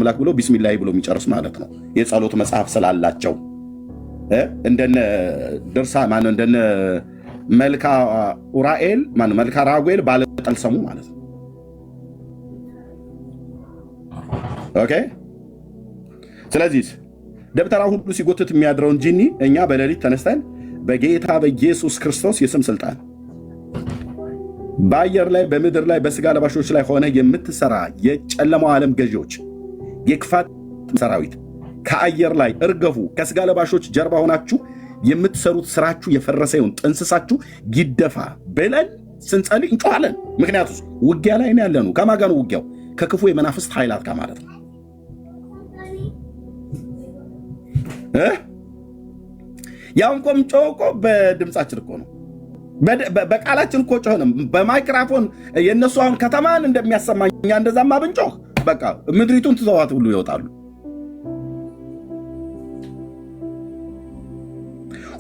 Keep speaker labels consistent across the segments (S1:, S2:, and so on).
S1: አምላክ ብሎ ቢስሚላህ ብሎ የሚጨርስ ማለት ነው። የጸሎት መጽሐፍ ስላላቸው እንደነ ድርሳ ማነው እንደነ መልካ ኡራኤል ማነው መልካ ራጉኤል ባለጠልሰሙ ማለት ነው። ኦኬ። ስለዚህ ደብተራ ሁሉ ሲጎትት የሚያድረውን ጂኒ እኛ በሌሊት ተነስተን በጌታ በኢየሱስ ክርስቶስ የስም ስልጣን በአየር ላይ በምድር ላይ በስጋ ለባሾች ላይ ሆነ የምትሰራ የጨለማው ዓለም ገዢዎች የክፋት ሰራዊት ከአየር ላይ እርገፉ። ከስጋ ለባሾች ጀርባ ሆናችሁ የምትሰሩት ስራችሁ የፈረሰ ይሁን፣ ጥንስሳችሁ ይደፋ ብለን ስንጸልይ እንጮኻለን። ምክንያቱም ውጊያ ላይ ነው ያለነው። ከማን ጋር ነው ውጊያው? ከክፉ የመናፍስት ኃይላት ጋር ማለት ነው። ያውን ቆም ጮቆ በድምጻችን እኮ ነው፣ በቃላችን እኮ ጮኸንም በማይክራፎን የነሱ አሁን ከተማን እንደሚያሰማኝ እኛ እንደዛማ ብንጮህ በቃ ምድሪቱን ትተዋት ሁሉ ይወጣሉ።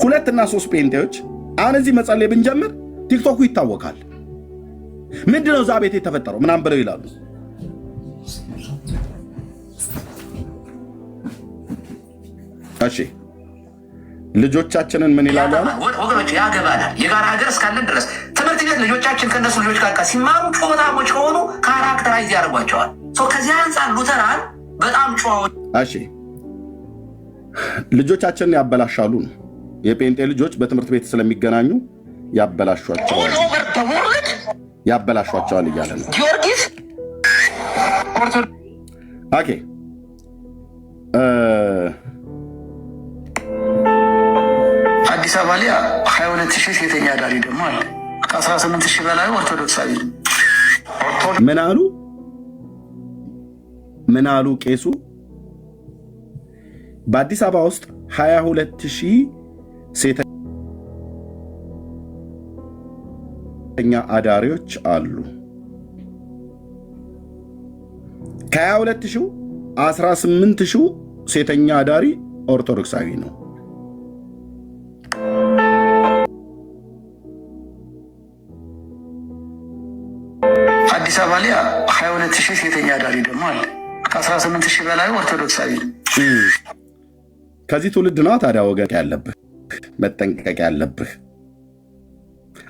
S1: 2 እና 3 ጴንጤዎች አሁን እዚህ መጸለይ ብንጀምር ቲክቶኩ ይታወቃል። ምንድነው እዛ ቤት የተፈጠረው ምናምን ብለው ይላሉ። እሺ ልጆቻችንን ምን ይላሉ
S2: ወገኖች? ያገባናል። የጋራ ሀገር እስካለን ድረስ ትምህርት ቤት ልጆቻችን ከነሱ ልጆች ጋር ሲማሩ ጮታሞች ከሆኑ ካራክተራይዝ ያደርጓቸዋል። ከዚህ አንጻር ሉተራን በጣም ጨዋዎች። እሺ
S1: ልጆቻችንን ያበላሻሉ ነው። የጴንጤ ልጆች በትምህርት ቤት ስለሚገናኙ ያበላሿቸዋል እያለ ነው
S2: ጊዮርጊስ።
S1: ኦኬ
S2: አዲስ አበባ ላይ 22,000 ሴተኛ አዳሪ ደግሞ አለ። ከ18,000 በላይ ኦርቶዶክሳዊ።
S1: ምን አሉ ቄሱ? በአዲስ አበባ ውስጥ 22,000 ሴተኛ አዳሪዎች አሉ። ከ22,000 18,000 ሴተኛ አዳሪ ኦርቶዶክሳዊ ነው።
S2: አዲስ አበባ ላይ 22,000 ሴተኛ አዳሪ ደግሞ አለ። ከ18,000 በላይ ኦርቶዶክሳዊ።
S1: ከዚህ ትውልድ ነው ታዲያ ወገን ያለብህ መጠንቀቅ ያለብህ።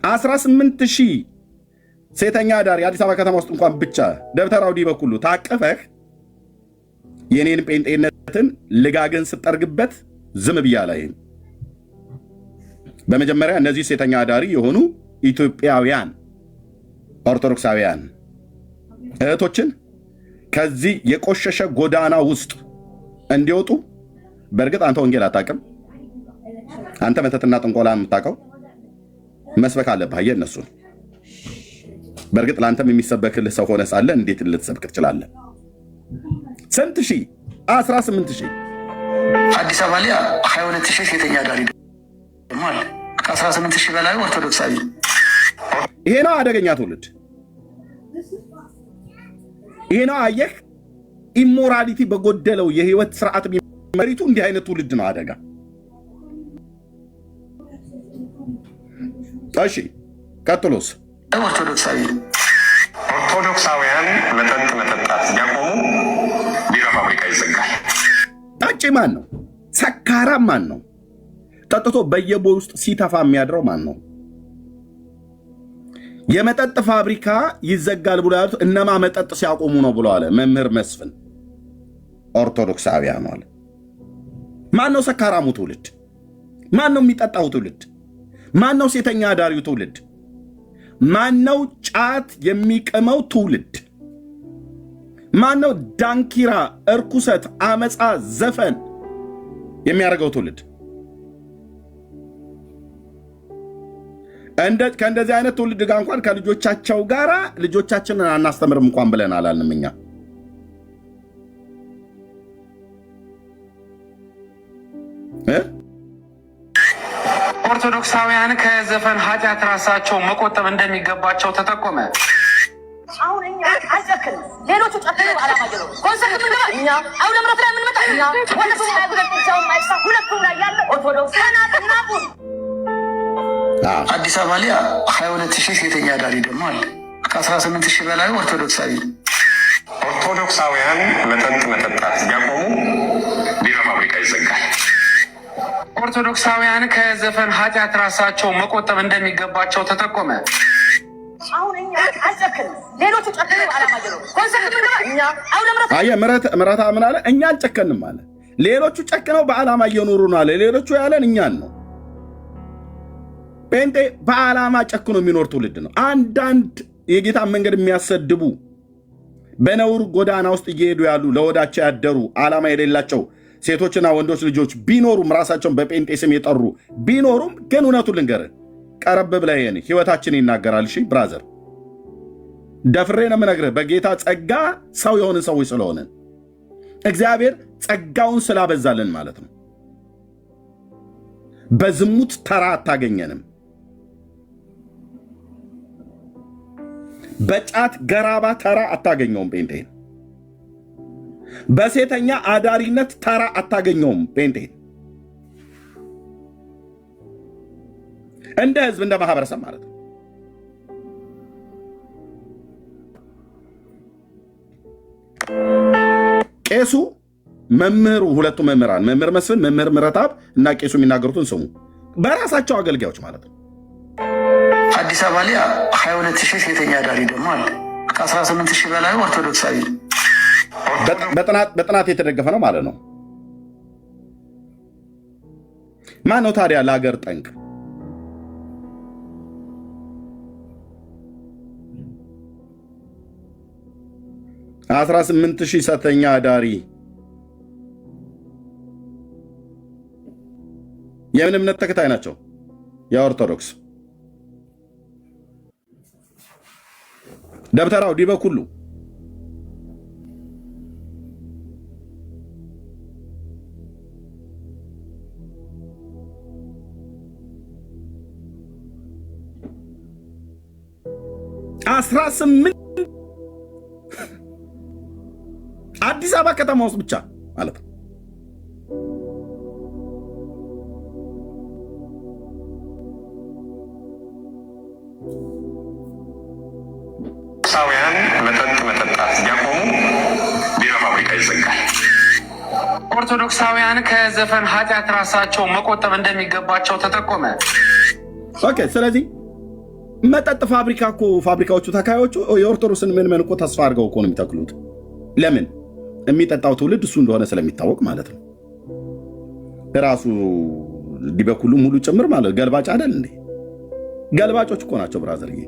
S1: 18,000 ሴተኛ አዳሪ አዲስ አበባ ከተማ ውስጥ እንኳን ብቻ ደብተራው ዲ በኩሉ ታቀፈህ የኔን ጴንጤነትን ልጋግን ስጠርግበት ዝም ብያ ላይ። በመጀመሪያ እነዚህ ሴተኛ አዳሪ የሆኑ ኢትዮጵያውያን ኦርቶዶክሳውያን እህቶችን ከዚህ የቆሸሸ ጎዳና ውስጥ እንዲወጡ። በእርግጥ አንተ ወንጌል አታውቅም። አንተ መተትና ጥንቆላ የምታውቀው መስበክ አለብህ። የእነሱን በእርግጥ ለአንተም የሚሰበክልህ ሰው ሆነ ሳለ እንዴት ልትሰብክ ትችላለህ? ስንት ሺህ? 18,000
S2: አዲስ አበባ ላይ 22,000 ሴተኛ አዳሪ ደግሞ አለ። ከ18,000 በላይ ኦርቶዶክሳዊ።
S1: ይሄ ነው አደገኛ ትውልድ። ይሄ ነው አየህ፣ ኢሞራሊቲ በጎደለው የህይወት ስርዓት መሪቱ እንዲህ አይነት ትውልድ ነው አደጋ። እሺ ቀጥሎስ?
S2: ኦርቶዶክሳውያን መጠጥ መጠጣት ሲያቆሙ ቢራ ፋብሪካ ይዘጋል።
S1: ጠጪ ማን ነው? ሰካራም ማን ነው? ጠጥቶ በየቦይ ውስጥ ሲተፋ የሚያድረው ማን ነው? የመጠጥ ፋብሪካ ይዘጋል ብሎ ያሉት እነማ መጠጥ ሲያቆሙ ነው ብሎ አለ መምህር መስፍን። ኦርቶዶክሳውያን አለ። ማን ነው ሰካራሙ ትውልድ? ማን ነው የሚጠጣው ትውልድ? ማን ነው ሴተኛ አዳሪው ትውልድ? ማን ነው ጫት የሚቀመው ትውልድ? ማን ነው ዳንኪራ፣ እርኩሰት፣ አመፃ፣ ዘፈን የሚያደርገው ትውልድ? ከእንደዚህ አይነት ትውልድ ጋር እንኳን ከልጆቻቸው ጋር ልጆቻችንን አናስተምርም እንኳን ብለን አላልንም እኛ።
S2: ኦርቶዶክሳውያን ከዘፈን ኃጢአት ራሳቸው መቆጠብ እንደሚገባቸው ተጠቆመ።
S3: አሁን እኛ አልጨክንም። ሌሎቹ ጨክኑ አላማ ጀለው ኮንሰርት ምን ማለት እኛ አሁን ለምረት ላይ ምን መጣ እኛ ወለሱ ላይ ብቻው ማይሳ ሁለቱም ላይ ያለ ኦርቶዶክስ ተናጥናቡ።
S2: አዲስ አበባ ላይ 22,000 ሴተኛ አዳሪ ደግሞ አለ። ከ18,000 በላይ ኦርቶዶክሳዊ።
S4: ኦርቶዶክሳውያን መጠጥ መጠጣት ቢያቆሙ ቢራ ፋብሪካ ይዘጋል። ኦርቶዶክሳውያን ከዘፈን ኃጢአት ራሳቸው መቆጠብ እንደሚገባቸው ተጠቆመ።
S3: አሁን እኛ አልጨክንም፣ ሌሎቹ ጨክነው ዓላማ ጀለው ኮንሰፕት ምን ጋር እኛ አሁን
S1: ምረታ ምን አለ? እኛ አልጨከንም አለ። ሌሎቹ ጨክነው በዓላማ እየኖሩ ነው አለ። ሌሎቹ ያለን እኛን ነው። ጴንጤ በዓላማ ጨክኖ የሚኖር ትውልድ ነው። አንዳንድ የጌታን መንገድ የሚያሰድቡ በነውር ጎዳና ውስጥ እየሄዱ ያሉ ለወዳቸው ያደሩ ዓላማ የሌላቸው ሴቶችና ወንዶች ልጆች ቢኖሩም ራሳቸውን በጴንጤ ስም የጠሩ ቢኖሩም ግን እውነቱን ልንገርህ፣ ቀረብ ብለህ ይሄን ህይወታችን ይናገራል። እሺ ብራዘር፣ ደፍሬ ነው የምነግርህ። በጌታ ጸጋ ሰው የሆንን ሰዎች ስለሆነ እግዚአብሔር ጸጋውን ስላበዛልን ማለት ነው። በዝሙት ተራ አታገኘንም። በጫት ገራባ ተራ አታገኘውም ጴንጤን። በሴተኛ አዳሪነት ተራ አታገኘውም ጴንጤን። እንደ ህዝብ እንደ ማህበረሰብ ማለት ነው። ቄሱ መምህሩ፣ ሁለቱ መምህራን መምህር መስፍን መምህር ምረታብ እና ቄሱ የሚናገሩትን ስሙ። በራሳቸው አገልጋዮች ማለት ነው።
S2: አዲስ አበባ ላይ 22,000 ሴተኛ አዳሪ ደግሞ አለ። ከ18,000 በላይ ኦርቶዶክሳዊ
S1: በጥናት የተደገፈ ነው ማለት ነው። ማን ነው ታዲያ ለሀገር ጠንቅ? $18,000 ሴተኛ አዳሪ የምን እምነት ተከታይ ናቸው? የኦርቶዶክስ። ደብተራው ዲበኩሉ አዲስ አበባ ከተማ ውስጥ ብቻ ማለት ነው።
S4: ሳውያን መጠጥ መጠጣት ቢያቆሙ ቢራ ፋብሪካ ይዘጋል። ኦርቶዶክሳውያን ከዘፈን ኃጢአት ራሳቸው መቆጠብ እንደሚገባቸው ተጠቆመ።
S1: ኦኬ። ስለዚህ መጠጥ ፋብሪካ እኮ ፋብሪካዎቹ ተካዮቹ የኦርቶዶክስን ምን እኮ ተስፋ አድርገው እኮ ነው የሚተክሉት። ለምን? የሚጠጣው ትውልድ እሱ እንደሆነ ስለሚታወቅ ማለት ነው። ራሱ ዲበኩሉ ሙሉ ጭምር ማለት ገልባጭ አይደል እንዴ? ገልባጮች እኮ ናቸው ብራዘርዬ።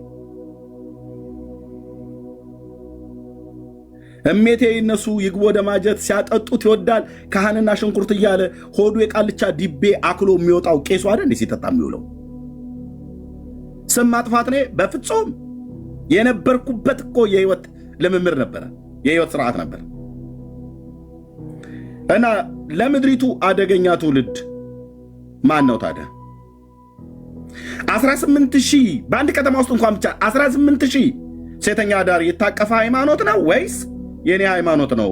S1: እሜቴ እነሱ ይግቦ ደማጀት ሲያጠጡት ይወዳል ካህንና ሽንኩርት እያለ ሆዱ የቃልቻ ዲቤ አክሎ የሚወጣው ቄሱ አይደል እንዴ ሲጠጣ የሚውለው? ስም ማጥፋት ነው በፍጹም። የነበርኩበት እኮ የህይወት ልምምድ ነበረ፣ የህይወት ስርዓት ነበር። እና ለምድሪቱ አደገኛ ትውልድ ማን ነው ታዲያ? 18,000 በአንድ ከተማ ውስጥ እንኳን ብቻ 18,000 ሴተኛ አዳሪ የታቀፈ ሃይማኖት ነው ወይስ የኔ ሃይማኖት ነው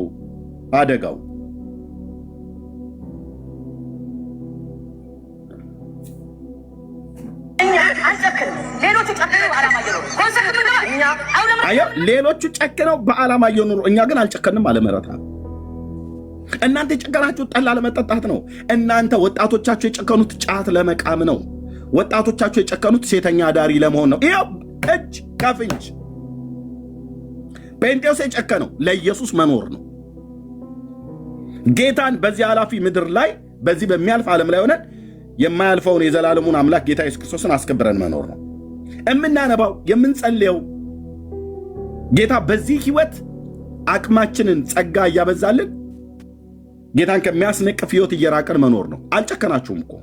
S1: አደጋው? ሌሎቹ ጨክነው በዓላማ እየኖሩ እኛ ግን አልጨከንም አለ ምህረት። እናንተ የጨከናችሁት ጠላ ለመጠጣት ነው። እናንተ ወጣቶቻችሁ የጨከኑት ጫት ለመቃም ነው። ወጣቶቻችሁ የጨከኑት ሴተኛ አዳሪ ለመሆን ነው። ይኸው እጅ ከፍንጅ ጴንጤዎስ የጨከነው ለኢየሱስ መኖር ነው። ጌታን በዚህ ኃላፊ ምድር ላይ በዚህ በሚያልፍ ዓለም ላይ ሆነን የማያልፈውን የዘላለሙን አምላክ ጌታ ኢየሱስ ክርስቶስን አስከብረን መኖር ነው። የምናነባው የምንጸልየው ጌታ በዚህ ህይወት አቅማችንን ጸጋ እያበዛልን ጌታን ከሚያስነቅፍ ህይወት እየራቀን መኖር ነው። አልጨከናችሁም እኮ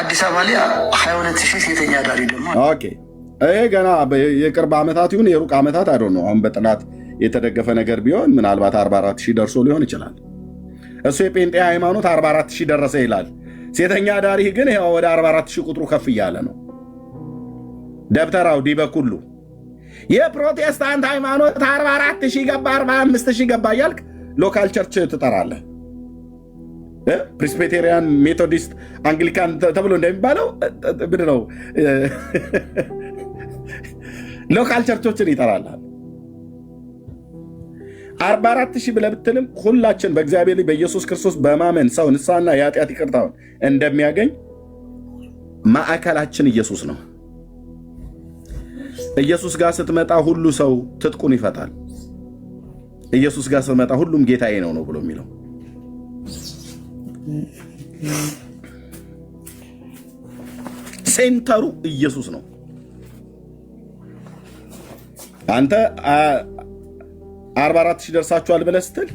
S2: አዲስ አበባ ላይ 22,000 ሴተኛ አዳሪ ደግሞ
S1: ኦኬ። ይሄ ገና የቅርብ ዓመታት ይሁን የሩቅ ዓመታት አይደል ነው። አሁን በጥናት የተደገፈ ነገር ቢሆን ምናልባት 44,000 ደርሶ ሊሆን ይችላል። እሱ የጴንጤ ሃይማኖት 44,000 ደረሰ ይላል። ሴተኛ አዳሪ ግን ይኸው ወደ 44,000 ቁጥሩ ከፍ እያለ ነው። ደብተራው ዲበኩሉ የፕሮቴስታንት ሃይማኖት 44,000 ገባ 45,000 ገባ እያልክ ሎካል ቸርች ትጠራለህ። ፕሬስቢቴሪያን፣ ሜቶዲስት፣ አንግሊካን ተብሎ እንደሚባለው ምንድነው ሎካል ቸርቾችን ይጠራላል። 44,000 ብለህ ብትልም ሁላችን በእግዚአብሔር ላይ በኢየሱስ ክርስቶስ በማመን ሰው ንስሐና የኃጢአት ይቅርታውን እንደሚያገኝ ማዕከላችን ኢየሱስ ነው። ኢየሱስ ጋር ስትመጣ ሁሉ ሰው ትጥቁን ይፈታል። ኢየሱስ ጋር ስትመጣ ሁሉም ጌታዬ ነው ብሎ የሚለው ሴንተሩ ኢየሱስ ነው። አንተ 44,000 ደርሳችኋል ብለህ ስትል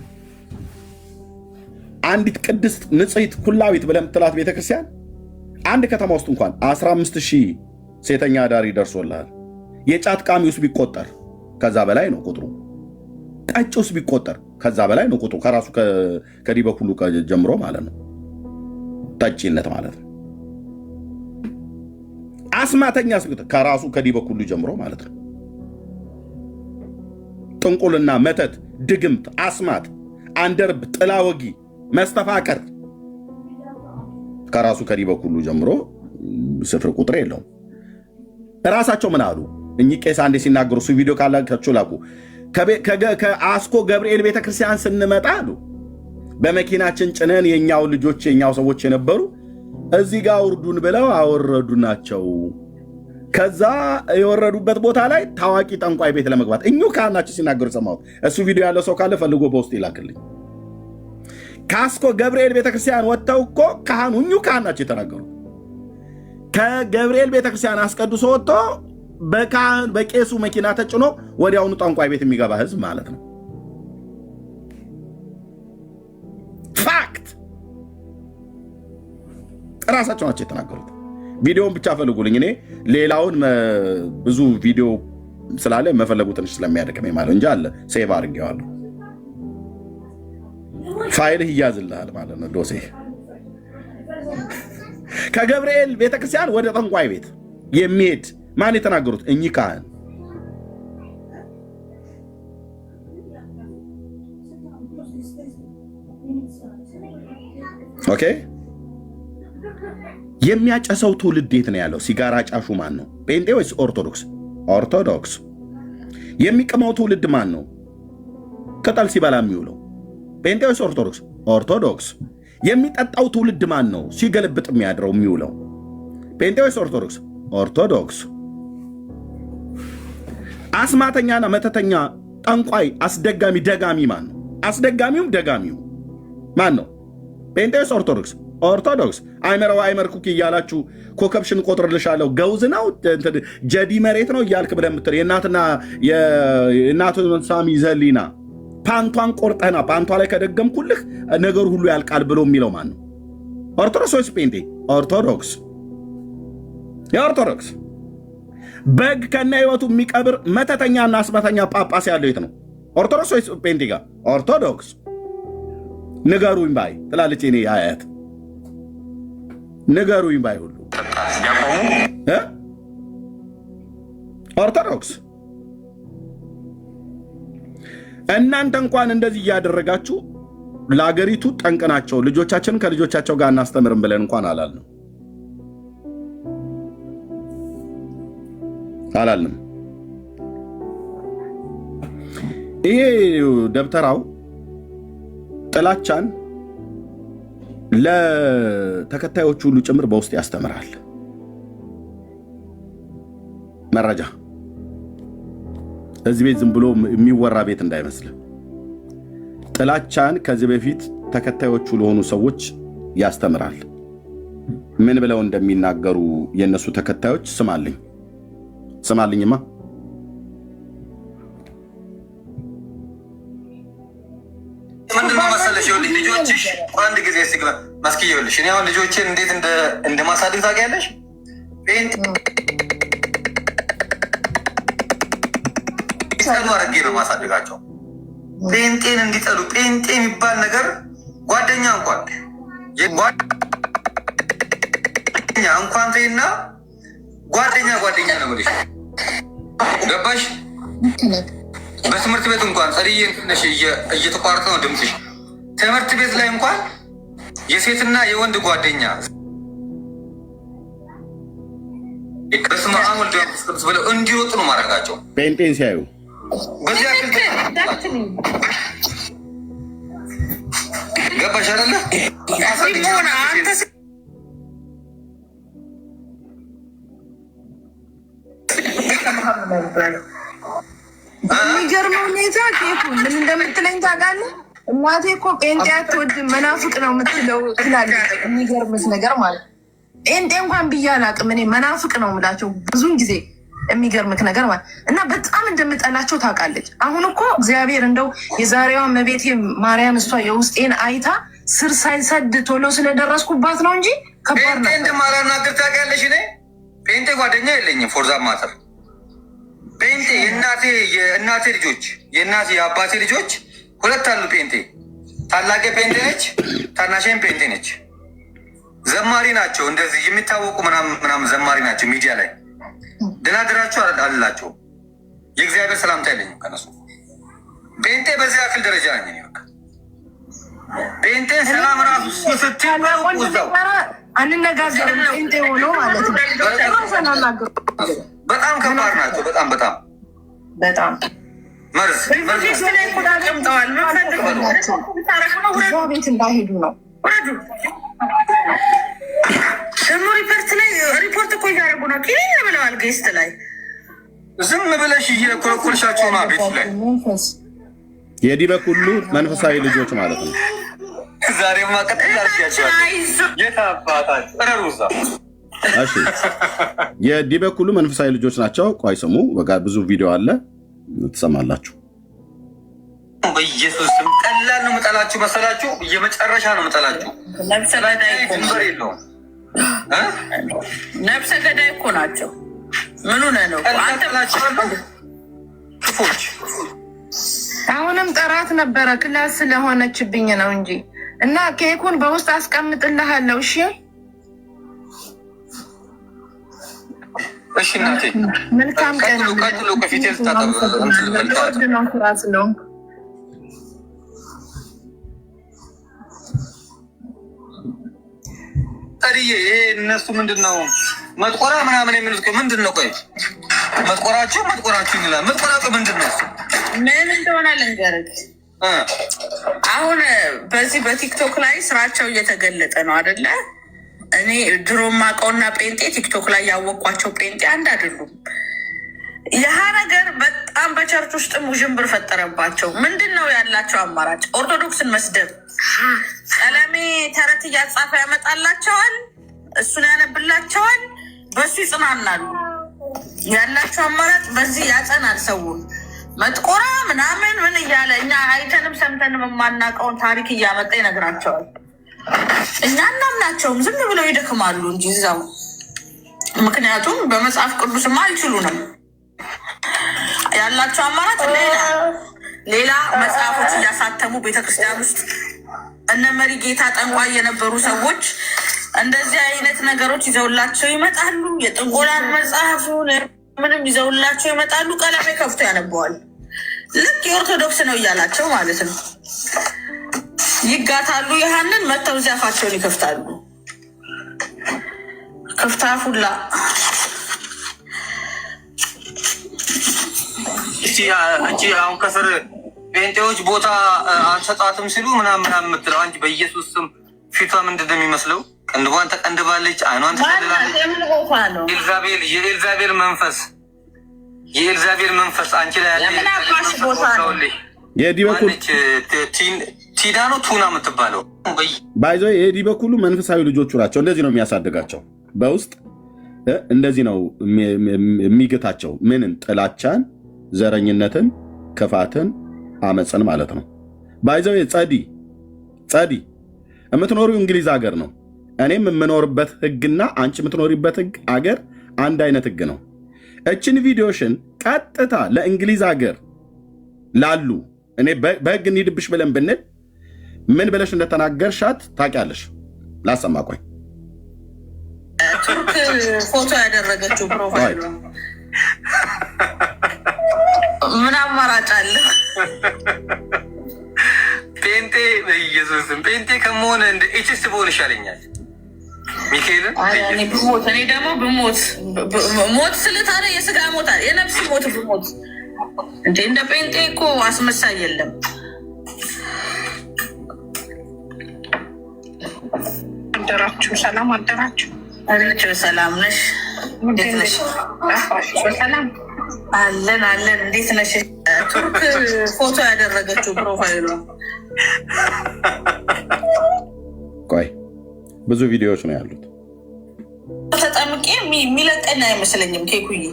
S1: አንዲት ቅድስት ንጽሕት ኩላዊት ብለህ የምትላት ቤተክርስቲያን አንድ ከተማ ውስጥ እንኳን 15,000 ሴተኛ አዳሪ ደርሶልሃል። የጫት ቃሚ ውስጥ ቢቆጠር ከዛ በላይ ነው ቁጥሩ። ጠጭ ውስጥ ቢቆጠር ከዛ በላይ ነው ቁጥሩ። ከራሱ ከዲበ ኩሉ ጀምሮ ማለት ነው። ጠጭነት ማለት ነው። አስማተኛ ከራሱ ከዲበ ኩሉ ጀምሮ ማለት ነው። ጥንቁልና፣ መተት፣ ድግምት፣ አስማት፣ አንደርብ፣ ጥላ ወጊ፣ መስተፋቀር ከራሱ ከዲበ ኩሉ ጀምሮ ስፍር ቁጥር የለውም። እራሳቸው ምን አሉ እኚህ ቄስ አንዴ ሲናገሩ እሱ ቪዲዮ ካላችሁ ላኩ። ከአስኮ ገብርኤል ቤተክርስቲያን ስንመጣ አሉ በመኪናችን ጭነን የኛው ልጆች የኛው ሰዎች የነበሩ እዚህ ጋር አውርዱን ብለው አወረዱ ናቸው። ከዛ የወረዱበት ቦታ ላይ ታዋቂ ጠንቋይ ቤት ለመግባት እኙ ካህናቸው ሲናገሩ ሰማሁት። እሱ ቪዲዮ ያለው ሰው ካለ ፈልጎ በውስጥ ይላክልኝ። ከአስኮ ገብርኤል ቤተክርስቲያን ወጥተው እኮ ካህኑ እኙ ካህናቸው የተናገሩ ከገብርኤል ቤተክርስቲያን አስቀድሶ ወጥቶ በቄሱ መኪና ተጭኖ ወዲያውኑ ጠንቋይ ቤት የሚገባ ህዝብ ማለት ነው። ፋክት ራሳቸው ናቸው የተናገሩት። ቪዲዮውን ብቻ ፈልጉልኝ። እኔ ሌላውን ብዙ ቪዲዮ ስላለ መፈለጉ ትንሽ ስለሚያደክመኝ ማለት እንጂ አለ ሴቭ አድርጌዋለሁ። ፋይልህ ይያዝልሃል ማለት ነው። ዶሴ ከገብርኤል ቤተክርስቲያን ወደ ጠንቋይ ቤት የሚሄድ ማን የተናገሩት? እኚህ ካህን። ኦኬ። የሚያጨሰው ትውልድ የት ነው ያለው? ሲጋራ ጫሹ ማን ነው? ጴንጤ ወይስ ኦርቶዶክስ? ኦርቶዶክስ። የሚቅመው ትውልድ ማን ነው? ቅጠል ሲበላ የሚውለው ጴንጤ ወይስ ኦርቶዶክስ? ኦርቶዶክስ። የሚጠጣው ትውልድ ማን ነው? ሲገለብጥ የሚያድረው የሚውለው ጴንጤ ወይስ ኦርቶዶክስ? ኦርቶዶክስ። አስማተኛና መተተኛ፣ ጠንቋይ፣ አስደጋሚ፣ ደጋሚ ማን ነው? አስደጋሚውም ደጋሚው ማን ነው? ጴንጤ ወይስ ኦርቶዶክስ? ኦርቶዶክስ። አይመረው አይመርኩክ እያላችሁ ኮከብሽን ቆጥርልሻለሁ ገውዝ ነው ጀዲ መሬት ነው እያልክ ብለህ የምትል የእናቱ ሳሚ ዘሊና ፓንቷን ቆርጠህና ፓንቷ ላይ ከደገምኩልህ ነገሩ ሁሉ ያልቃል ብሎ የሚለው ማን ነው? ኦርቶዶክስ ወይስ ጴንጤ? ኦርቶዶክስ። የኦርቶዶክስ በግ ከነ ህይወቱ የሚቀብር መተተኛና አስማተኛ ጳጳስ ያለው የት ነው? ኦርቶዶክስ ወይስ ጴንጤ ጋር? ኦርቶዶክስ። ንገሩኝ ባይ ትላለች እኔ አያት። ንገሩኝ ባይ ሁሉ ኦርቶዶክስ። እናንተ እንኳን እንደዚህ እያደረጋችሁ ለአገሪቱ ጠንቅ ናቸው፣ ልጆቻችን ከልጆቻቸው ጋር እናስተምርም ብለን እንኳን አላልንም። ይሄ ደብተራው ጥላቻን ለተከታዮቹ ሁሉ ጭምር በውስጥ ያስተምራል። መረጃ እዚህ ቤት ዝም ብሎ የሚወራ ቤት እንዳይመስል። ጥላቻን ከዚህ በፊት ተከታዮቹ ለሆኑ ሰዎች ያስተምራል። ምን ብለው እንደሚናገሩ የነሱ ተከታዮች ስማልኝማ
S2: ምንድነው መሰለሽ ልጆችሽ አንድ ጊዜ ሲግባ ማስኪየውልሽ እኔ አሁን ልጆችን እንዴት እንደማሳድግ ታውቂያለሽ? ጴንጤን አድርጌ ነው ማሳድጋቸው። ጴንጤን እንዲጠሉ ጴንጤ የሚባል ነገር ጓደኛ እንኳን ተይና ጓደኛ ነው የምልሽ። ገባሽ? በትምህርት ቤት እንኳን ጸድዬ ትንሽ እየተቋረጠ ነው ድምፅሽ። ትምህርት ቤት ላይ እንኳን
S5: የሴትና የወንድ ጓደኛ በስመ አብ ወወልድ ወመንፈስ ቅዱስ ብለው እንዲወጡ ነው ማድረጋቸው።
S1: ጴንጤን ሲያዩ
S5: በዚህ ያክል ገባሽ አይደለ?
S6: የሚገርመው ሁኔታ ምን እንደምትለኝ ታውቃለህ? እናቴ እኮ ጴንጤ አትወድም መናፍቅ ነው የምትለው ትላለች። የሚገርምስ ነገር ማለት ጴንጤ እንኳን ብዬ አላውቅም እኔ መናፍቅ ነው የምላቸው ብዙን ጊዜ። የሚገርምክ ነገር ማለት እና በጣም እንደምጠላቸው ታውቃለች። አሁን እኮ እግዚአብሔር እንደው የዛሬዋ እመቤቴ ማርያም እሷ የውስጤን አይታ ስር ሳይሰድ ቶሎ ስለደረስኩባት ነው እንጂ ከባድ ነው።
S5: ጴንጤ እንደማላናግር ታውቂያለሽ። እኔ ጴንጤ ጓደኛ የለኝም። ፎርዛ ማተር ጴንጤ የእናቴ ልጆች የእናቴ የአባቴ ልጆች ሁለት አሉ ጴንጤ። ታላቄ ጴንጤ ነች፣ ታናሽም ጴንጤ ነች። ዘማሪ ናቸው፣ እንደዚህ የሚታወቁ ምናምን ዘማሪ ናቸው። ሚዲያ ላይ ደናደራቸው አላቸው። የእግዚአብሔር ሰላምታ የለኝም ከነሱ። ጴንጤ በዚህ ያክል ደረጃ ነኝ። ጴንጤ ሰላም ራሱ ስትዛው
S6: አንነጋገርም። ጴንጤ ሆኖ ማለት ነው።
S5: በጣም ከባድ ናቸው። በጣም መርዝ
S6: ቤት እንዳይሄዱ ነው።
S3: ደግሞ ሪፖርት እኮ እያደረጉ ነው። ኪኒ ብለዋል። ጌስት ላይ
S5: ዝም ብለሽ እየኮለኮልሻቸው ነው። ቤት ላይ
S1: የዲበ ኩሉ መንፈሳዊ ልጆች ማለት ነው።
S5: ዛሬማ ቀጥል አርጋቸዋል። የታባታችሁ ረሩዛ
S1: እሺ፣ የዲበ ኩሉ መንፈሳዊ ልጆች ናቸው። ቆይ ስሙ፣ በቃ ብዙ ቪዲዮ አለ ትሰማላችሁ።
S5: በኢየሱስ ስም ቀላል ነው የምጠላችሁ መሰላችሁ? የመጨረሻ ነው የምጠላችሁ። ድንበር የለውም።
S3: ነፍሰ ገዳይ እኮ ናቸው። ምን ሆነህ ነው አንተ?
S6: አሁንም ጠራት ነበረ ክላስ ስለሆነችብኝ ነው እንጂ እና ኬኩን በውስጥ አስቀምጥልሃለሁ። እሺ
S5: እሺ እናቴ
S6: መልካም ቀን።
S5: ቀጥሎ ከፊቴ ልታጠብ
S6: ነው ስራ ስለሆንክ
S5: ታዲያ ይሄ እነሱ ምንድን ነው መጥቆራ ምናምን የሚሉት ምንድን ነው? ቆይ መጥቆራችሁ ይላል። መጥቆራችሁ ምንድን ነው?
S3: ምን እንደሆነ ልንገርህ። አሁን በዚህ በቲክቶክ ላይ ስራቸው እየተገለጠ ነው አይደለ? እኔ ድሮ ማውቀውና ጴንጤ ቲክቶክ ላይ ያወቅኳቸው ጴንጤ አንድ አይደሉም። ይህ ነገር በጣም በቸርች ውስጥም ውዥንብር ፈጠረባቸው። ምንድን ነው ያላቸው አማራጭ? ኦርቶዶክስን መስደብ። ቀለሜ ተረት እያጻፈ ያመጣላቸዋል፣ እሱን ያነብላቸዋል፣ በሱ ይጽናናሉ። ያላቸው አማራጭ በዚህ ያጸናል ሰውን። መጥቆራ ምናምን ምን እያለ እኛ አይተንም ሰምተንም የማናውቀውን ታሪክ እያመጣ ይነግራቸዋል። እኛ እናምናቸውም፣ ዝም ብለው ይደክማሉ እንጂ እዛው። ምክንያቱም በመጽሐፍ ቅዱስማ አይችሉንም። ያላቸው አማራጭ ሌላ መጽሐፎች እያሳተሙ ቤተክርስቲያን ውስጥ እነ መሪ ጌታ ጠንቋይ የነበሩ ሰዎች እንደዚህ አይነት ነገሮች ይዘውላቸው ይመጣሉ። የጥንቆላን መጽሐፉን ምንም ይዘውላቸው ይመጣሉ። ቀለሜ ከፍቶ ያነበዋል። ልክ የኦርቶዶክስ ነው እያላቸው ማለት ነው። ይጋታሉ። ያህንን መተው እዚያ አፋቸውን ይከፍታሉ። ክፍታፉላ
S5: አንቺ አሁን ከስር ጴንጤዎች ቦታ አንሰጣትም ሲሉ ምናምን የምትለው አንቺ በኢየሱስ ስም ፊቷ ምንድን ነው የሚመስለው? ቅንድቧን ተቀንድባለች፣ አይኗን ተቀልላለች። የኤልዛቤል መንፈስ አንቺ ላይ ያለ ቲዳኖ ቱና የምትባለው
S1: ባይዞ የዲ በኩሉ መንፈሳዊ ልጆቹ ናቸው። እንደዚህ ነው የሚያሳድጋቸው። በውስጥ እንደዚህ ነው የሚግታቸው። ምንን? ጥላቻን፣ ዘረኝነትን፣ ክፋትን፣ አመፅን ማለት ነው። ባይዞ ጸዲ የምትኖሪው እንግሊዝ ሀገር ነው። እኔም የምኖርበት ህግና አንቺ የምትኖሪበት ህግ አገር አንድ አይነት ህግ ነው። እችን ቪዲዮሽን ቀጥታ ለእንግሊዝ ሀገር ላሉ እኔ በህግ እንሂድብሽ ብለን ብንል ምን ብለሽ እንደተናገርሻት ታውቂያለሽ? ላሰማ። ቆይ
S3: ቱርክ ፎቶ ያደረገችው ፕሮፋይል ምን አማራጭ አለ?
S5: ጴንጤ በኢየሱስም ጴንጤ ከመሆን እንደ ኤችስ በሆን ይሻለኛል። ሚካኤልን
S3: ብሞት እኔ ደግሞ ብሞት ሞት ስልታለ የስጋ ሞት የነፍስ ሞት ብሞት እንዴ እንደ ጴንጤ እኮ አስመሳይ የለም።
S6: አደራችሁ? ሰላም አደራችሁ?
S3: አሪች ሰላም ነሽ? እንዴት ነሽ?
S6: ሰላም
S3: አለን አለን። እንዴት ነሽ? ቱርክ ፎቶ ያደረገችው ፕሮፋይሉ
S1: ቆይ ብዙ ቪዲዮዎች ነው ያሉት።
S3: ተጠምቄ የሚለቀኝ አይመስለኝም። ኬኩዬ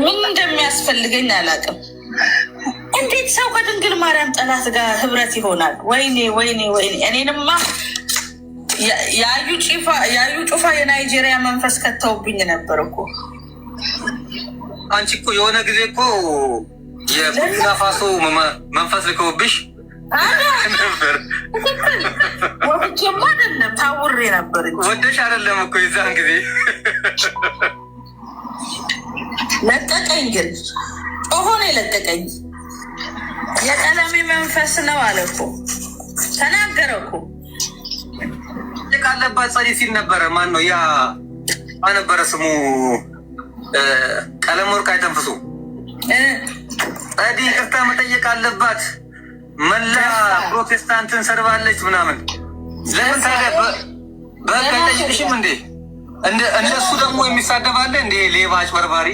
S3: ምን እንደሚያስፈልገኝ አላውቅም። እንዴት ሰው ከድንግል ማርያም ጠላት ጋር ህብረት ይሆናል? ወይኔ ወይኔ ወይኔ! እኔንማ ያዩ ጩፋ የናይጄሪያ መንፈስ ከተውብኝ ነበር እኮ።
S5: አንቺ እኮ የሆነ ጊዜ እኮ የቡርኪና ፋሶ መንፈስ ልከውብሽ ነበር።
S3: ወፍቼማ አይደለም ታውሬ ነበር።
S5: ወደሽ አይደለም እኮ የዛን ጊዜ
S3: ለቀቀኝ። ግን ጮሆን የለቀቀኝ የቀለሜ መንፈስ ነው አለ እኮ። ተናገረ እኮ።
S5: ካለባት ጸዲ ሲል ነበረ። ማን ነው ያ ነበረ ስሙ? ቀለም ወርቅ አይተንፍሱ ጸዲ ይቅርታ መጠየቅ አለባት። መላ ፕሮቴስታንትን ሰርባለች ምናምን። ለምን ታዲያ በህግ አይጠይቅሽም እንዴ? እንደሱ ደግሞ የሚሳደባለ እንዴ? ሌባ አጭበርባሪ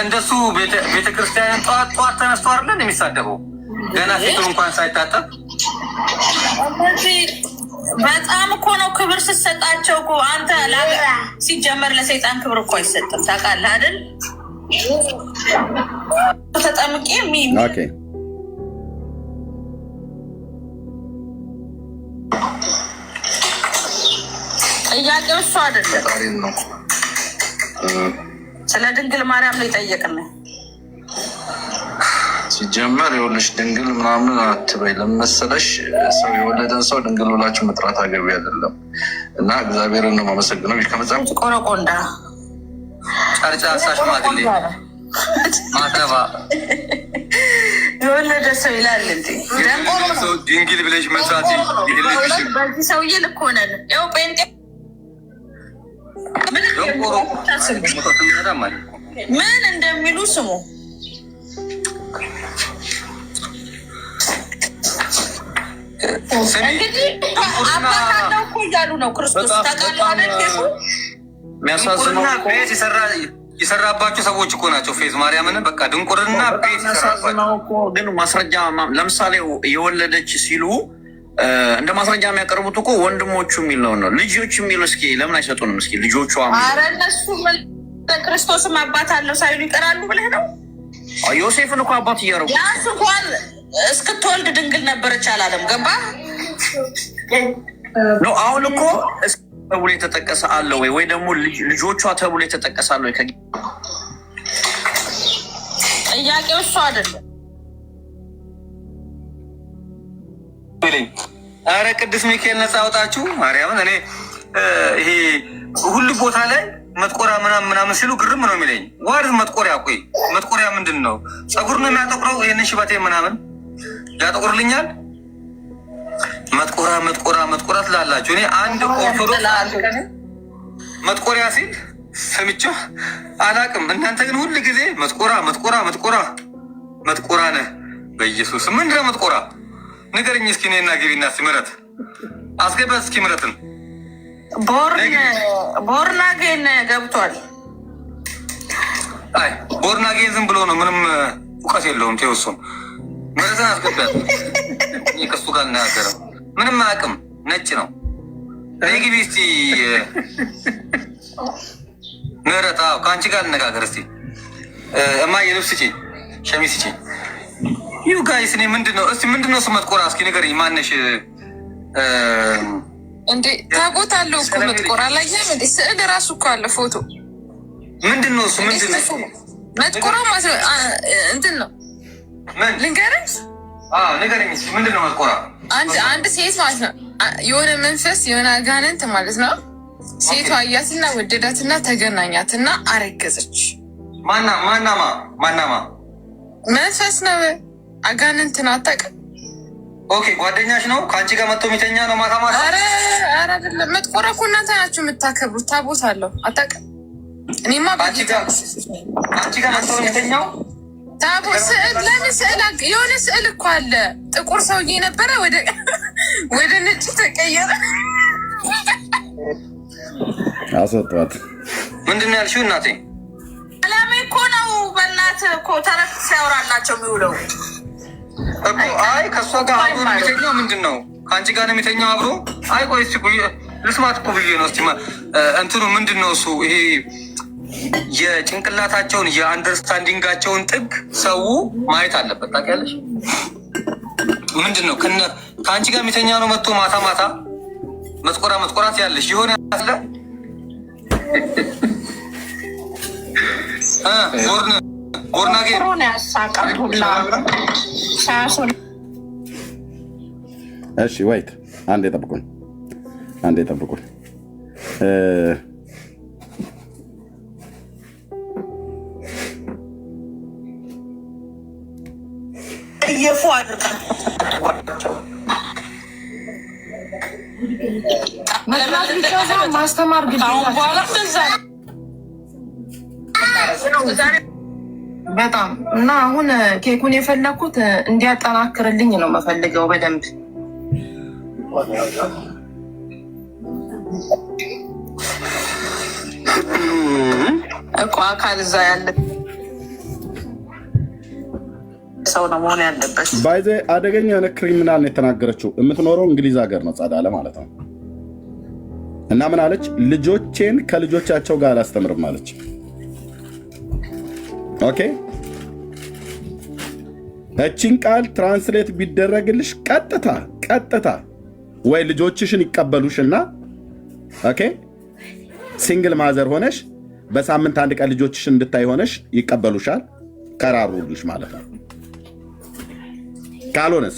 S5: እንደሱ ቤተክርስቲያንን ጠዋት ተነስቶ አይደለን የሚሳደበው? ገና ፊቱን እንኳን ሳይታጠብ።
S3: በጣም እኮ ነው ክብር ስትሰጣቸው እኮ። አንተ ሲጀመር ለሰይጣን ክብር እኮ አይሰጥም። ታውቃለህ አይደል? ተጠምቄ ጥያቄው እሱ አይደለም። ስለ ድንግል ማርያም ላይ ጠየቅን።
S7: ሲጀመር የወለሽ ድንግል ምናምን አትበይ። ለመሰለሽ ሰው የወለደን ሰው ድንግል ብላችሁ መጥራት አገቢ አይደለም። እና እግዚአብሔርን ነው ማመሰግነው። ከመጽሐፍ
S3: ቆረቆንዳ
S5: ጨርጫሳ ሽማግሌ ማተባ
S3: የወለደ ሰው ይላል እንዴ?
S5: ድንግል ብለሽ መስራት የለብሽም።
S3: በዚህ ሰውዬ ልክ ሆነን ያው ጴንጤ ምን እንደሚሉ ስሙ። እንግዲህ አባታለው እኮ እያሉ ነው ክርስቶስ። ታውቃለህ?
S7: የሚያሳዝነው
S5: ቤት የሰራባቸው ሰዎች እኮ ናቸው። ፌዝ ማርያምን በቃ ድንቁርና ቤት
S7: ይሰራባቸው። ግን ማስረጃ ለምሳሌ የወለደች ሲሉ እንደ ማስረጃ የሚያቀርቡት እኮ ወንድሞቹ የሚለው ነው። ልጆች የሚለው እስኪ ለምን አይሰጡንም? እስኪ ልጆቹ
S3: ኧረ እነሱ ክርስቶስም አባት አለው ሳይሉ ይቀራሉ ብለህ ነው?
S7: ዮሴፍን እኮ አባት እያደረጉ
S3: ያንስ እንኳን እስክትወልድ ድንግል ነበረች አላለም? ገባ
S7: ነው። አሁን እኮ ተብሎ የተጠቀሰ አለ ወይ ደግሞ ልጆቿ ተብሎ የተጠቀሰ አለ ወይ?
S3: ጥያቄው እሱ አይደለም።
S5: አረ ቅዱስ ሚካኤል ነፃ አውጣችሁ ማርያምን። እኔ ይሄ ሁሉ ቦታ ላይ መጥቆሪያ ምናምን ሲሉ ግርም ነው የሚለኝ። ዋርድ መጥቆሪያ? ቆይ መጥቆሪያ ምንድን ነው? ፀጉር ነው የሚያጠቁረው? ይህንን ሽበቴ ምናምን ያጠቁርልኛል? መጥቆሪያ ትላላችሁ። እኔ አንድ ኦርቶዶክስ መጥቆሪያ ሲል ሰምቼው አላቅም። እናንተ ግን ሁል ጊዜ መጥቆራ ነህ። በኢየሱስ ምንድን ነው መጥቆራ? ንገረኝ እስኪ። እኔና ግቢና ምረት አስገባት እስኪ ምረትን።
S3: ቦርናጌን ገብቷል።
S5: አይ ቦርናጌን ዝም ብሎ ነው፣ ምንም እውቀት የለውም። ቴዎሱን ምረትን አስገባት። ከሱ ጋር እናገረው ምንም አያውቅም። ነጭ ነው። ግቢ እስቲ ምረት። ከአንቺ ጋር እንነጋገር እስቲ። እማዬ ልብስ ስጪኝ፣ ሸሚዝ ስጪኝ። ዩ ጋይስ እኔ ምንድነው እሱ መጥቆራ? እስኪ ንገረኝ። ማነሽ
S6: እንዴ? ታቦት አለው እኮ መጥቆራ ላይ እንዴ? ስዕል ራሱ እኮ አለ ፎቶ።
S5: ምንድነው እሱ? ምንድነው
S6: መጥቆራ? እንትን ነው ልንገርህ።
S5: ንገረኝ እስኪ ምንድነው መጥቆራ?
S6: አንድ ሴት ማለት ነው፣ የሆነ መንፈስ የሆነ አጋንንት ማለት ነው። ሴቷ አያትና ወደዳትና ተገናኛትና አረገዘች።
S5: ማናማ
S6: መንፈስ ነው። አጋንንትን አታውቅም?
S5: ኦኬ ጓደኛሽ ነው ከአንቺ ጋር መጥቶ የሚተኛ ነው ማታ ማታ?
S6: ኧረ አይደለም። መጥቆረ እኮ እናንተ ናችሁ የምታከብሩት። ታቦት አለው አታውቅም? እኔማ
S5: አንቺ ጋር መጥቶ የሚተኛው
S6: ታቦት ስዕል ለምን ስዕል የሆነ ስዕል እኮ አለ። ጥቁር ሰውዬ ነበረ ወደ ነጭ ተቀየረ።
S1: አስወጣት።
S5: ምንድን ነው ያልሽው እናቴ?
S3: አላሜ እኮ ነው። በእናትህ እኮ ተረት ሲያወራላቸው የሚውለው
S5: እኮ። አይ ከእሷ ጋር አብሮ ነው የሚተኛው። ምንድን ነው ከአንቺ ጋር ነው የሚተኛው አብሮ? አይ ቆይ እስኪ ልስማት እኮ ብዬ ነው። እስኪ እንትኑ ምንድን ነው እሱ? ይሄ የጭንቅላታቸውን የአንደርስታንዲንጋቸውን ጥግ ሰው ማየት አለበት። ታውቂያለሽ? ምንድን ነው ከአንቺ ጋር የሚተኛ ነው መጥቶ ማታ ማታ መጥቆራት ያለሽ የሆነ ያለ ጎርናጌ
S1: እሺ ወይት አንዴ ጠብቁኝ።
S3: እየፉ አድርጋቸው
S6: ማስተማር በጣም እና አሁን ኬኩን የፈለኩት እንዲያጠናክርልኝ ነው የምፈልገው በደንብ
S3: እኮ አካል እዛ ያለ ሰው ነው መሆን ያለበት።
S1: ባይዘ አደገኛ የሆነ ክሪሚናል ነው የተናገረችው። የምትኖረው እንግሊዝ ሀገር ነው፣ ጸዳለ ማለት ነው። እና ምን አለች? ልጆቼን ከልጆቻቸው ጋር አላስተምርም አለች። ኦኬ እቺን ቃል ትራንስሌት ቢደረግልሽ ቀጥታ ወይ ልጆችሽን ይቀበሉሽና ኦኬ ሲንግል ማዘር ሆነሽ በሳምንት አንድ ቀን ልጆችሽን እንድታይ ሆነሽ ይቀበሉሻል፣ ከራሩልሽ ማለት ነው። ካልሆነስ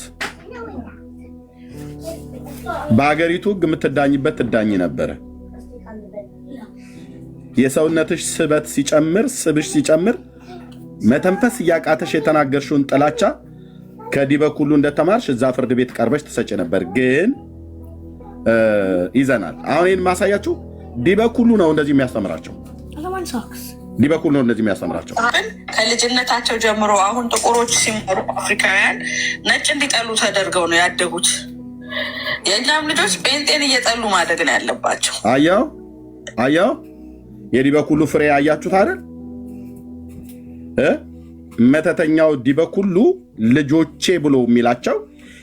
S1: በአገሪቱ ሕግ የምትዳኝበት ትዳኝ ነበረ። የሰውነትሽ ስበት ስብሽ ሲጨምር መተንፈስ እያቃተሽ የተናገርሽውን ጥላቻ ከዲበ ኩሉ እንደተማርሽ እዛ ፍርድ ቤት ቀርበሽ ትሰጭ ነበር። ግን ይዘናል። አሁን ይህን ማሳያችሁ ዲበ ኩሉ ነው እንደዚህ የሚያስተምራቸው። ዲበኩል ነው እንደዚህ የሚያስተምራቸው።
S3: ከልጅነታቸው ጀምሮ አሁን ጥቁሮች ሲማሩ አፍሪካውያን ነጭ እንዲጠሉ ተደርገው ነው ያደጉት። የእኛም ልጆች ጴንጤን እየጠሉ ማደግ ነው ያለባቸው።
S1: አያው የዲበኩሉ ፍሬ አያችሁት አይደል? መተተኛው ዲበኩሉ ልጆቼ ብሎ የሚላቸው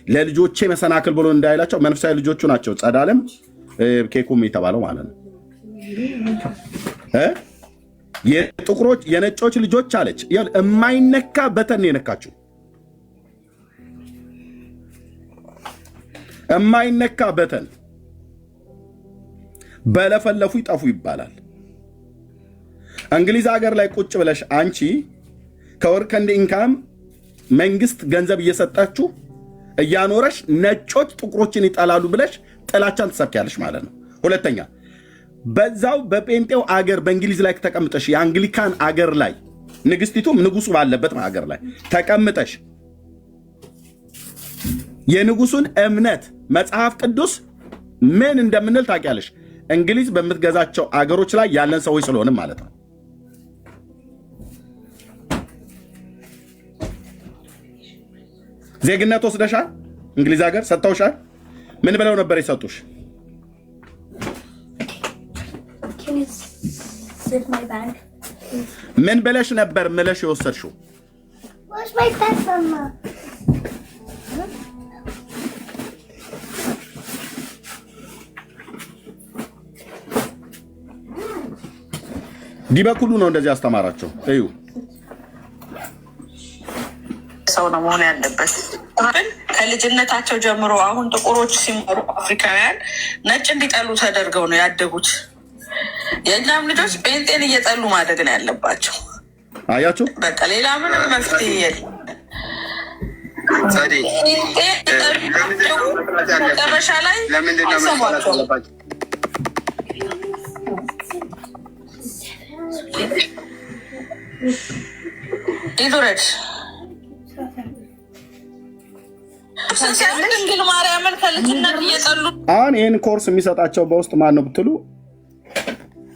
S1: ለልጆቼ መሰናክል ብሎ እንዳይላቸው መንፈሳዊ ልጆቹ ናቸው። ጸዳለም ኬኩም የተባለው ማለት ነው። የጥቁሮች የነጮች ልጆች አለች። የማይነካ በተን የነካችው የማይነካ በተን በለፈለፉ ይጠፉ ይባላል። እንግሊዝ ሀገር ላይ ቁጭ ብለሽ አንቺ ከወርክ ኤንድ ኢንካም መንግስት ገንዘብ እየሰጣችሁ እያኖረሽ ነጮች ጥቁሮችን ይጠላሉ ብለሽ ጥላቻን ትሰብኪያለሽ ማለት ነው። ሁለተኛ በዛው በጴንጤው አገር በእንግሊዝ ላይ ተቀምጠሽ የአንግሊካን አገር ላይ ንግስቲቱም ንጉሱ ባለበት አገር ላይ ተቀምጠሽ የንጉሱን እምነት መጽሐፍ ቅዱስ ምን እንደምንል ታውቂያለሽ። እንግሊዝ በምትገዛቸው አገሮች ላይ ያለን ሰዎች ስለሆነ ማለት ነው። ዜግነት ወስደሻል፣ እንግሊዝ ሀገር ሰጥተውሻል። ምን ብለው ነበር የሰጡሽ? ምን ብለሽ ነበር ምለሽ የወሰድሽው? ዲበኩሉ ነው እንደዚህ አስተማራቸው። እዩ
S3: ሰው ነው መሆን ያለበት። ከልጅነታቸው ጀምሮ አሁን ጥቁሮች ሲማሩ አፍሪካውያን ነጭ እንዲጠሉ ተደርገው ነው ያደጉት። የእኛም ልጆች ጴንጤን እየጠሉ ማደግ ነው ያለባቸው።
S1: አያችሁ፣
S3: በቃ ሌላ ምንም መፍትሄ የለም። መጨረሻ ላይ አይሰሟቸውም። ይዱረድ ድንግል ማርያምን ከልጅነት እየጠሉ
S1: አሁን ይህን ኮርስ የሚሰጣቸው በውስጥ ማን ነው ብትሉ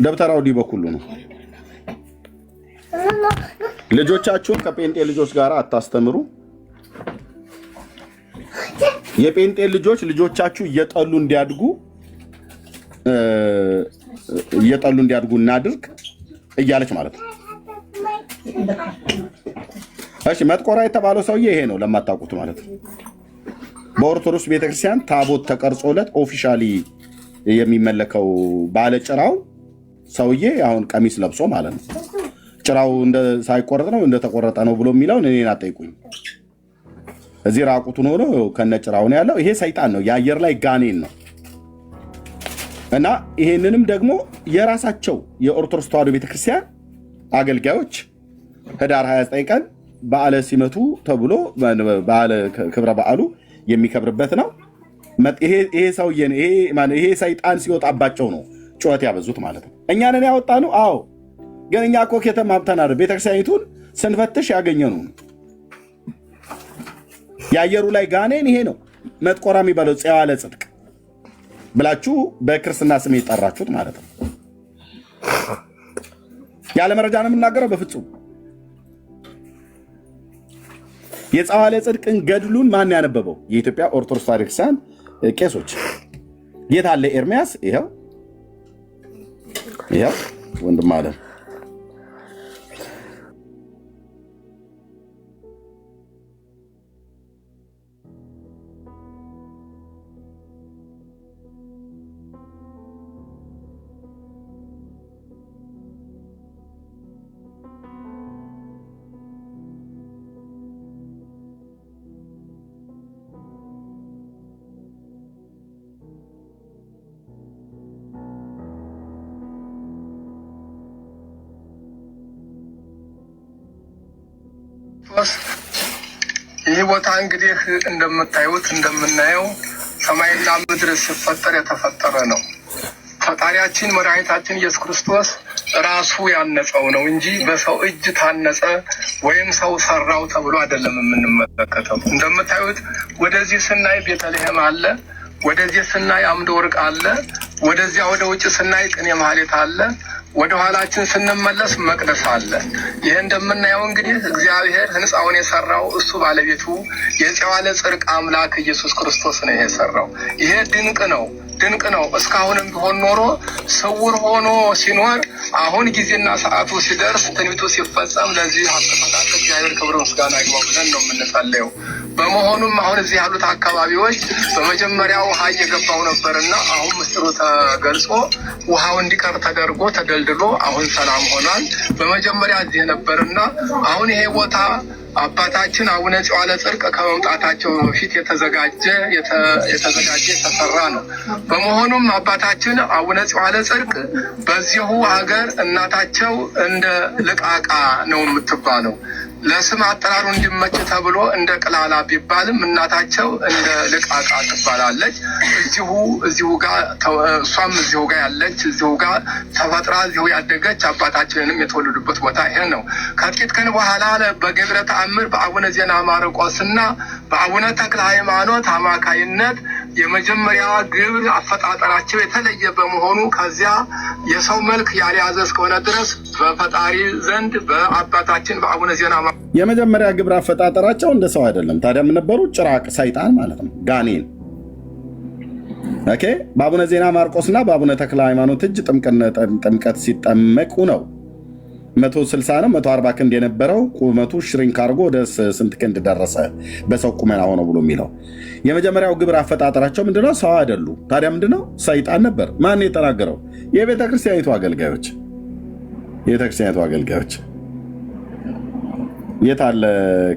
S1: ደብተራው ዲበኩሉ ነው። ልጆቻችሁን ከጴንጤ ልጆች ጋር አታስተምሩ። የጴንጤ ልጆቻችሁ እየጠሉ እንዲያድጉ እናድርግ እያለች ማለት ነው። እሺ መጥቆራ የተባለው ሰውዬ ይሄ ነው ለማታውቁት ማለት ነው። በኦርቶዶክስ ቤተክርስቲያን ታቦት ተቀርጾለት ኦፊሻሊ የሚመለከው ባለጭራው ሰውዬ አሁን ቀሚስ ለብሶ ማለት ነው። ጭራው ሳይቆረጥ ነው እንደተቆረጠ ነው ብሎ የሚለውን እኔን አጠይቁኝ። እዚህ ራቁቱን ሆኖ ከነጭራው ነው ያለው። ይሄ ሰይጣን ነው፣ የአየር ላይ ጋኔን ነው። እና ይሄንንም ደግሞ የራሳቸው የኦርቶዶክስ ተዋሕዶ ቤተክርስቲያን አገልጋዮች ህዳር 29 ቀን በዓለ ሲመቱ ተብሎ በዓለ ክብረ በዓሉ የሚከብርበት ነው። ይሄ ሰውዬ ይሄ ሰይጣን ሲወጣባቸው ነው ጩኸት ያበዙት ማለት ነው። እኛንን ያወጣ ነው። አዎ፣ ግን እኛ እኮ ከተማ ሀብተናል። ቤተክርስቲያኒቱን ስንፈትሽ ያገኘነው የአየሩ ላይ ጋኔን ይሄ ነው። መጥቆራ የሚባለው ጽዋለ ጽድቅ ብላችሁ በክርስትና ስም የጠራችሁት ማለት ነው። ያለ መረጃ ነው የምናገረው። በፍጹም የጽዋለ ጽድቅን ገድሉን ማን ያነበበው? የኢትዮጵያ ኦርቶዶክስ ተዋሕዶ ቤተክርስቲያን ቄሶች። የት አለ ኤርሚያስ? ይኸው ወንድም አለ።
S8: ይህ ቦታ እንግዲህ እንደምታዩት እንደምናየው ሰማይና ምድር ሲፈጠር የተፈጠረ ነው። ፈጣሪያችን መድኃኒታችን ኢየሱስ ክርስቶስ ራሱ ያነጸው ነው እንጂ በሰው እጅ ታነጸ ወይም ሰው ሰራው ተብሎ አይደለም የምንመለከተው። እንደምታዩት ወደዚህ ስናይ ቤተልሔም አለ፣ ወደዚህ ስናይ አምደ ወርቅ አለ፣ ወደዚያ ወደ ውጭ ስናይ ቅኔ ማህሌት አለ፣ ወደ ኋላችን ስንመለስ መቅደስ አለ። ይሄ እንደምናየው እንግዲህ እግዚአብሔር ሕንፃውን የሰራው እሱ ባለቤቱ የጽዋለ ጽድቅ አምላክ ኢየሱስ ክርስቶስ ነው የሰራው። ይሄ ድንቅ ነው፣ ድንቅ ነው። እስካሁንም ቢሆን ኖሮ ስውር ሆኖ ሲኖር አሁን ጊዜና ሰዓቱ ሲደርስ ትንቢቱ ሲፈጸም ለዚህ አስተካከል እግዚአብሔር ክብር ምስጋና ይግባው ብለን ነው የምንጸልየው። በመሆኑም አሁን እዚህ ያሉት አካባቢዎች በመጀመሪያ ውሃ እየገባው ነበርና አሁን ምስጢሩ ተገልጾ ውሃው እንዲቀር ተደርጎ ተደልድሎ አሁን ሰላም ሆኗል። በመጀመሪያ እዚህ ነበርና አሁን ይሄ ቦታ አባታችን አቡነ ጽዋለ ጽድቅ ከመምጣታቸው በፊት የተዘጋጀ የተሰራ ነው። በመሆኑም አባታችን አቡነ ጽዋለ ጽድቅ በዚሁ ሀገር እናታቸው እንደ ልቃቃ ነው የምትባለው። ለስም አጠራሩ እንዲመች ተብሎ እንደ ቅላላ ቢባልም እናታቸው እንደ ልቃቃ ትባላለች። እዚሁ ጋር እሷም እዚሁ ጋር ያለች እዚሁ ጋር ተፈጥራ እዚሁ ያደገች አባታችንንም የተወለዱበት ቦታ ይሄ ነው። ከጥቂት ቀን በኋላ በገብረ ተአምር በአቡነ ዜና ማርቆስና በአቡነ ተክለ ሃይማኖት አማካይነት የመጀመሪያ ግብር አፈጣጠራቸው የተለየ በመሆኑ ከዚያ የሰው መልክ ያልያዘ እስከሆነ ድረስ በፈጣሪ ዘንድ በአባታችን በአቡነ ዜና
S1: የመጀመሪያ ግብር አፈጣጠራቸው እንደ ሰው አይደለም። ታዲያ ምን ነበሩ? ጭራቅ፣ ሰይጣን ማለት ነው፣ ጋኔን። ኦኬ። በአቡነ ዜና ማርቆስና በአቡነ ተክለ ሃይማኖት እጅ ጥምቀት ሲጠመቁ ነው 160 ነው 140 ክንድ የነበረው ቁመቱ ሽሪንክ አድርጎ ወደ ስንት ክንድ ደረሰ በሰው ቁመና ሆኖ ብሎ የሚለው የመጀመሪያው ግብር አፈጣጠራቸው ምንድነው? ሰው አይደሉ። ታዲያ ምንድነው? ሰይጣን ነበር። ማን የተናገረው? የቤተክርስቲያኒቱ አገልጋዮች። የቤተክርስቲያኒቱ አገልጋዮች የት አለ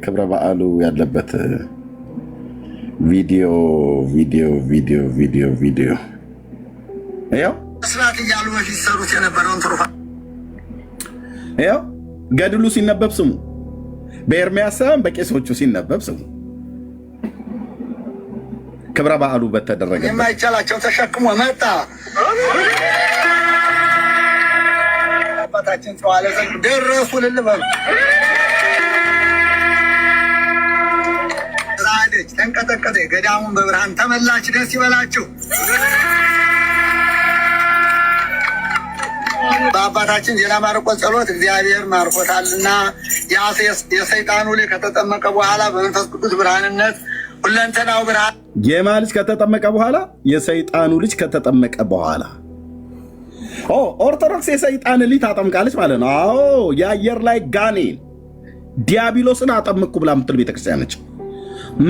S1: ክብረ በዓሉ ያለበት ቪዲዮ? ይኸው
S2: ስራት እያሉ በፊት ሰሩት የነበረውን ትሩፋ
S1: ይኸው ገድሉ ሲነበብ ስሙ። በኤርሚያስ ሳይሆን በቄሶቹ ሲነበብ ስሙ። ክብረ በዓሉ በተደረገ
S2: የማይቻላቸው ተሸክሞ መጣ። አባታችን ጽዋለ ጽድቅ ደረሱ ልልበሉ
S5: ተንቀጠቀጠ፣ ገዳሙን በብርሃን ተመላች። ደስ ይበላችሁ። በአባታችን ዜና ማርቆስ ጸሎት እግዚአብሔር ማርኮታልና የሰይጣኑ ልጅ ከተጠመቀ በኋላ በመንፈስ ቅዱስ ብርሃንነት ሁለንተናው ብርሃን
S1: የማ ልጅ ከተጠመቀ በኋላ የሰይጣኑ ልጅ ከተጠመቀ በኋላ ኦርቶዶክስ የሰይጣን ልጅ ታጠምቃለች ማለት ነው። አዎ የአየር ላይ ጋኔን ዲያብሎስን አጠምቁ ብላ ምትል ቤተክርስቲያን ነች።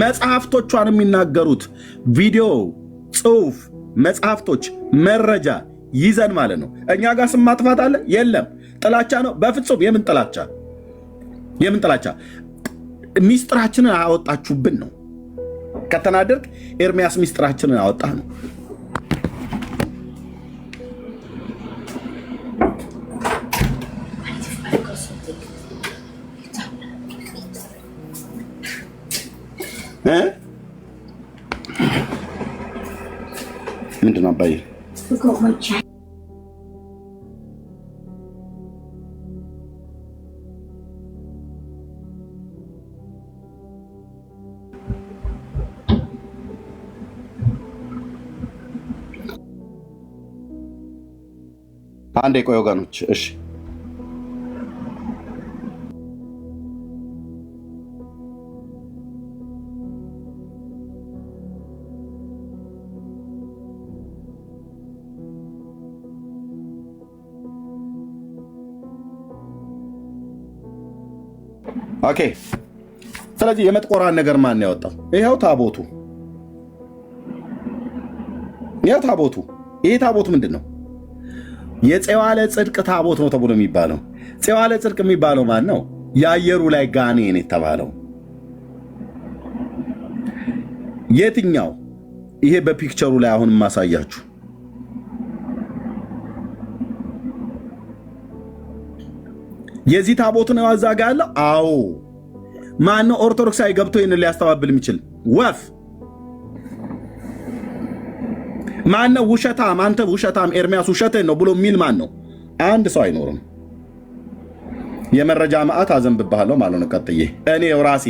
S1: መጽሐፍቶቿን የሚናገሩት ቪዲዮ፣ ጽሁፍ፣ መጽሐፍቶች፣ መረጃ ይዘን ማለት ነው። እኛ ጋር ስም ማጥፋት አለ የለም። ጥላቻ ነው በፍጹም። የምን ጥላቻ? የምን ጥላቻ? ሚስጥራችንን አወጣችሁብን ነው። ከተናደርክ ኤርሚያስ ሚስጥራችንን አወጣ ነው። ምንድን ነው አባዬ? አንዴ ቆይ ወገኖች፣ እሺ ኦኬ። ስለዚህ የመጥቆራን ነገር ማን ያወጣው? ይኸው ታቦቱ፣ ይኸው ታቦቱ። ይሄ ታቦት ምንድን ነው? የፄዋለ ጽድቅ ታቦት ነው ተብሎ የሚባለው። ፄዋለ ጽድቅ የሚባለው ማን ነው? የአየሩ ላይ ጋኔን የተባለው የትኛው? ይሄ በፒክቸሩ ላይ አሁን ማሳያችሁ የዚህ ታቦት ነው አዛጋ ያለው። አዎ ማን ነው ኦርቶዶክሳዊ ገብቶ ይህን ሊያስተባብል የሚችል? ወፍ ማን ነው? ውሸታም፣ አንተ ውሸታም ኤርሚያስ ውሸትህን ነው ብሎ የሚል ማን ነው? አንድ ሰው አይኖርም። የመረጃ ማዕት አዘንብብሃለሁ ማለት ነው። ቀጥዬ እኔው ራሴ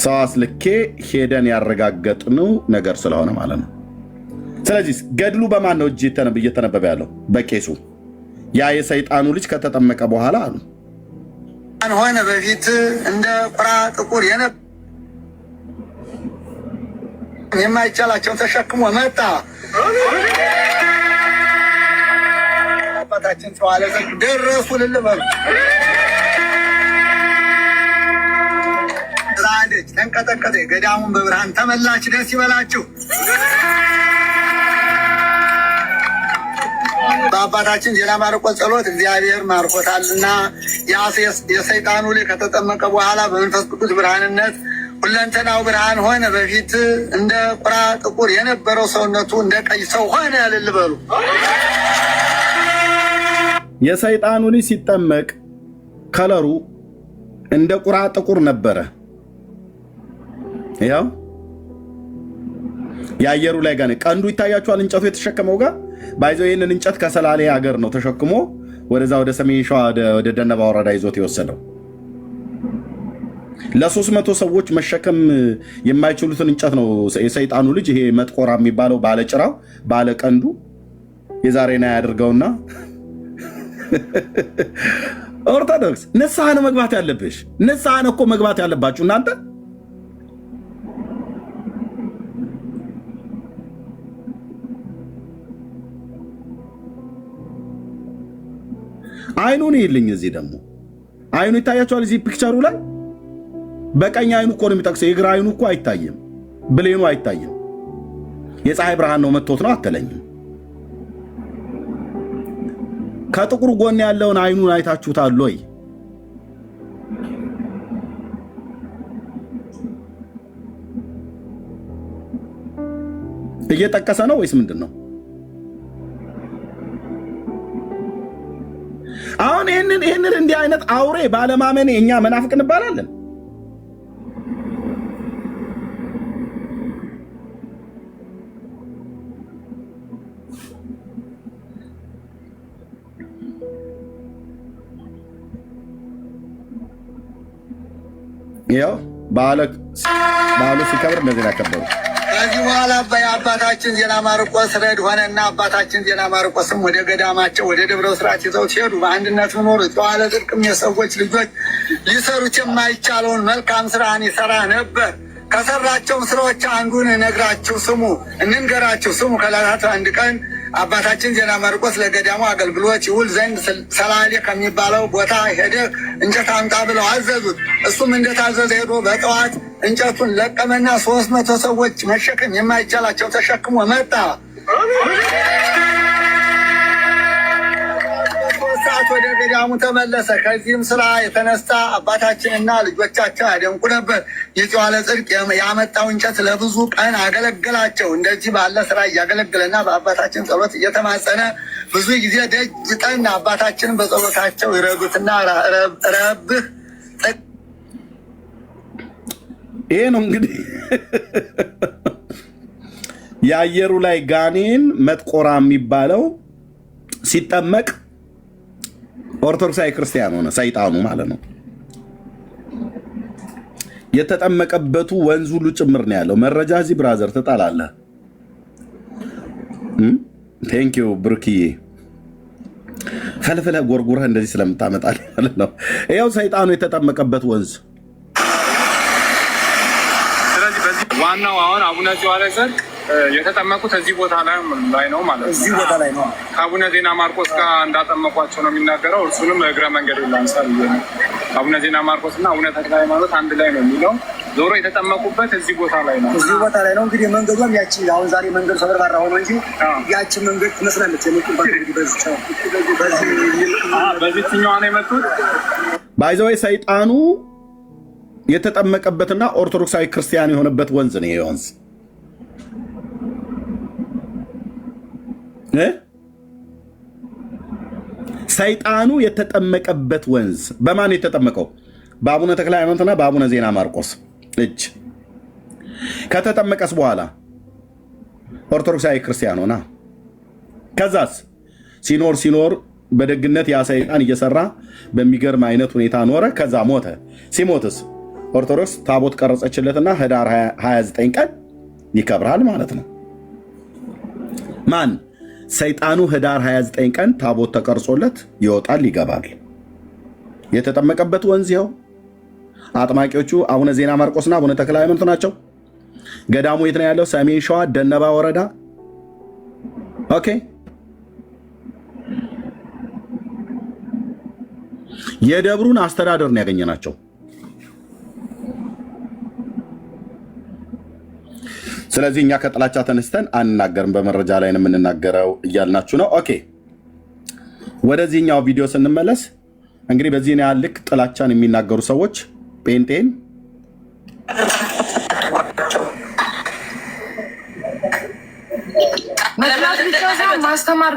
S1: ሰው አስልኬ ሄደን ያረጋገጥነው ነገር ስለሆነ ማለት ነው። ስለዚህ ገድሉ በማን ነው እጅ እየተነበበ ያለው? በቄሱ። ያ የሰይጣኑ ልጅ ከተጠመቀ በኋላ አሉ
S5: ሆነ በፊት እንደ ቁራ ጥቁር የማይቻላቸውን ተሸክሞ መጣ። አባታችን ፄዋለ ጽድቅ ደረሱ ልልበሉ ራደች፣ ተንቀጠቀጠ፣ ገዳሙን በብርሃን ተመላች። ደስ ይበላችሁ። በአባታችን ዜና ማርቆስ ጸሎት እግዚአብሔር ማርኮታልና የሰይጣኑ ልጅ ከተጠመቀ በኋላ በመንፈስ ቅዱስ ብርሃንነት ሁለንተናው ብርሃን ሆነ። በፊት እንደ ቁራ ጥቁር የነበረው ሰውነቱ እንደ ቀይ ሰው ሆነ። እልል በሉ።
S1: የሰይጣኑ ልጅ ሲጠመቅ ከለሩ እንደ ቁራ ጥቁር ነበረ። ያው የአየሩ ላይ ጋር ቀንዱ ይታያችኋል። እንጨቱ የተሸከመው ጋር ባይዘው ይህንን እንጨት ከሰላሌ ሀገር ነው ተሸክሞ ወደዛ ወደ ሰሜን ሸዋ ወደ ደነባ ወረዳ ይዞት የወሰደው። ለ300 ሰዎች መሸከም የማይችሉትን እንጨት ነው የሰይጣኑ ልጅ ይሄ መጥቆራ የሚባለው ባለጭራው ባለቀንዱ የዛሬና ያድርገውና ኦርቶዶክስ ንስሐ ነው መግባት ያለብሽ። ንስሐ ነው እኮ መግባት ያለባችሁ እናንተ። አይኑን ይልኝ። እዚህ ደግሞ አይኑ ይታያቸዋል። እዚህ ፒክቸሩ ላይ በቀኝ አይኑ እኮ ነው የሚጠቅሰው። የግራ አይኑ እኮ አይታይም፣ ብሌኑ አይታይም። የፀሐይ ብርሃን ነው መጥቶት ነው አትለኝም። ከጥቁሩ ጎን ያለውን አይኑን አይታችሁታል ወይ? እየጠቀሰ ነው ወይስ ምንድን ነው? አሁን ይህንን እንዲህ አይነት አውሬ ባለማመኔ እኛ መናፍቅ እንባላለን? ያው በዓሉ ሲከብር እንደዚህ ያከበሩ።
S8: ከዚህ በኋላ አባታችን ዜና ማርቆስ ረድ ሆነና አባታችን ዜና ማርቆስም ወደ ገዳማቸው ወደ ደብረ ብስራት ይዘው ሲሄዱ በአንድነት ኖሩ። ጨዋለ ጽድቅም የሰዎች ልጆች ሊሰሩት የማይቻለውን መልካም ስራን ይሰራ ነበር። ከሰራቸውም ስራዎች አንዱን እንንገራችሁ ስሙ። ከዕለታት አንድ ቀን አባታችን ዜና ማርቆስ ለገዳሙ አገልግሎት ይውል ዘንድ ሰላሌ ከሚባለው ቦታ ሄደ እንጨት አምጣ ብለው አዘዙት። እሱም እንደታዘዘ ሄዶ በጠዋት እንጨቱን ለቀመና 300 ሰዎች መሸከም የማይቻላቸው ተሸክሞ መጣ። ሰዓት ወደ ገዳሙ ተመለሰ። ከዚህም ስራ የተነሳ አባታችንና ልጆቻቸው ያደንቁ ነበር። የጨዋለ ጽድቅ ያመጣው እንጨት ለብዙ ቀን አገለገላቸው። እንደዚህ ባለ ስራ እያገለገለና በአባታችን ጸሎት እየተማጸነ ብዙ ጊዜ ደጅ ጠና። አባታችን በጸሎታቸው ይረዱትና ረብህ
S1: ይሄ ነው እንግዲህ የአየሩ ላይ ጋኔን መጥቆራ የሚባለው ሲጠመቅ ኦርቶዶክሳዊ ክርስቲያን ሆነ፣ ሰይጣኑ ማለት ነው። የተጠመቀበቱ ወንዝ ሁሉ ጭምር ነው ያለው። መረጃ እዚህ ብራዘር ትጣላለህ። ቴንኪዩ ብሩክዬ፣ ፈልፍለህ ጎርጉረህ እንደዚህ ስለምታመጣል ማለት ነው። ይኸው ሰይጣኑ የተጠመቀበት ወንዝ።
S4: ስለዚህ በዚህ ዋናው አሁን አቡነ ጨዋለ ጽድቅ የተጠመቁት እዚህ ቦታ ላይ ነው ማለት ነው።
S5: እዚህ ቦታ ላይ ነው።
S4: ከአቡነ ዜና ማርቆስ ጋር እንዳጠመቋቸው ነው የሚናገረው። እርሱንም እግረ መንገድ ላንሳል። አቡነ ዜና ማርቆስ እና አቡነ ተክለ ሃይማኖት አንድ ላይ ነው የሚለው። ዞሮ የተጠመቁበት እዚህ ቦታ ላይ ነው።
S5: እዚህ ቦታ ላይ ነው። እንግዲህ መንገዷም ያቺ አሁን ዛሬ መንገዱ ሰበርባራ ሆኖ እንጂ ያቺ መንገድ ትመስላለች።
S4: በዚህኛዋ ነው የመጡት።
S1: ባይዘወይ ሰይጣኑ የተጠመቀበትና ኦርቶዶክሳዊ ክርስቲያን የሆነበት ወንዝ ነው። ይሄ ወንዝ ሰይጣኑ የተጠመቀበት ወንዝ በማን የተጠመቀው? በአቡነ ተክለ ሃይማኖትና በአቡነ ዜና ማርቆስ እጅ። ከተጠመቀስ በኋላ ኦርቶዶክሳዊ ክርስቲያን ሆና ከዛስ ሲኖር በደግነት ያ ሰይጣን እየሰራ በሚገርም አይነት ሁኔታ ኖረ። ከዛ ሞተ። ሲሞትስ ኦርቶዶክስ ታቦት ቀረጸችለትና ህዳር 29 ቀን ይከብራል ማለት ነው። ማን? ሰይጣኑ ህዳር 29 ቀን ታቦት ተቀርጾለት ይወጣል፣ ይገባል። የተጠመቀበት ወንዝ ይኸው። አጥማቂዎቹ አቡነ ዜና ማርቆስና አቡነ ተክለ ሃይማኖት ናቸው። ገዳሙ የት ነው ያለው? ሰሜን ሸዋ ደነባ ወረዳ። ኦኬ። የደብሩን አስተዳደር ነው ያገኘናቸው። ስለዚህ እኛ ከጥላቻ ተነስተን አንናገርም፣ በመረጃ ላይ ነው የምንናገረው እያልናችሁ ነው። ኦኬ፣ ወደዚህኛው ቪዲዮ ስንመለስ እንግዲህ በዚህ ነው ያልክ ጥላቻን የሚናገሩ ሰዎች ጴንጤን
S6: ማስተማር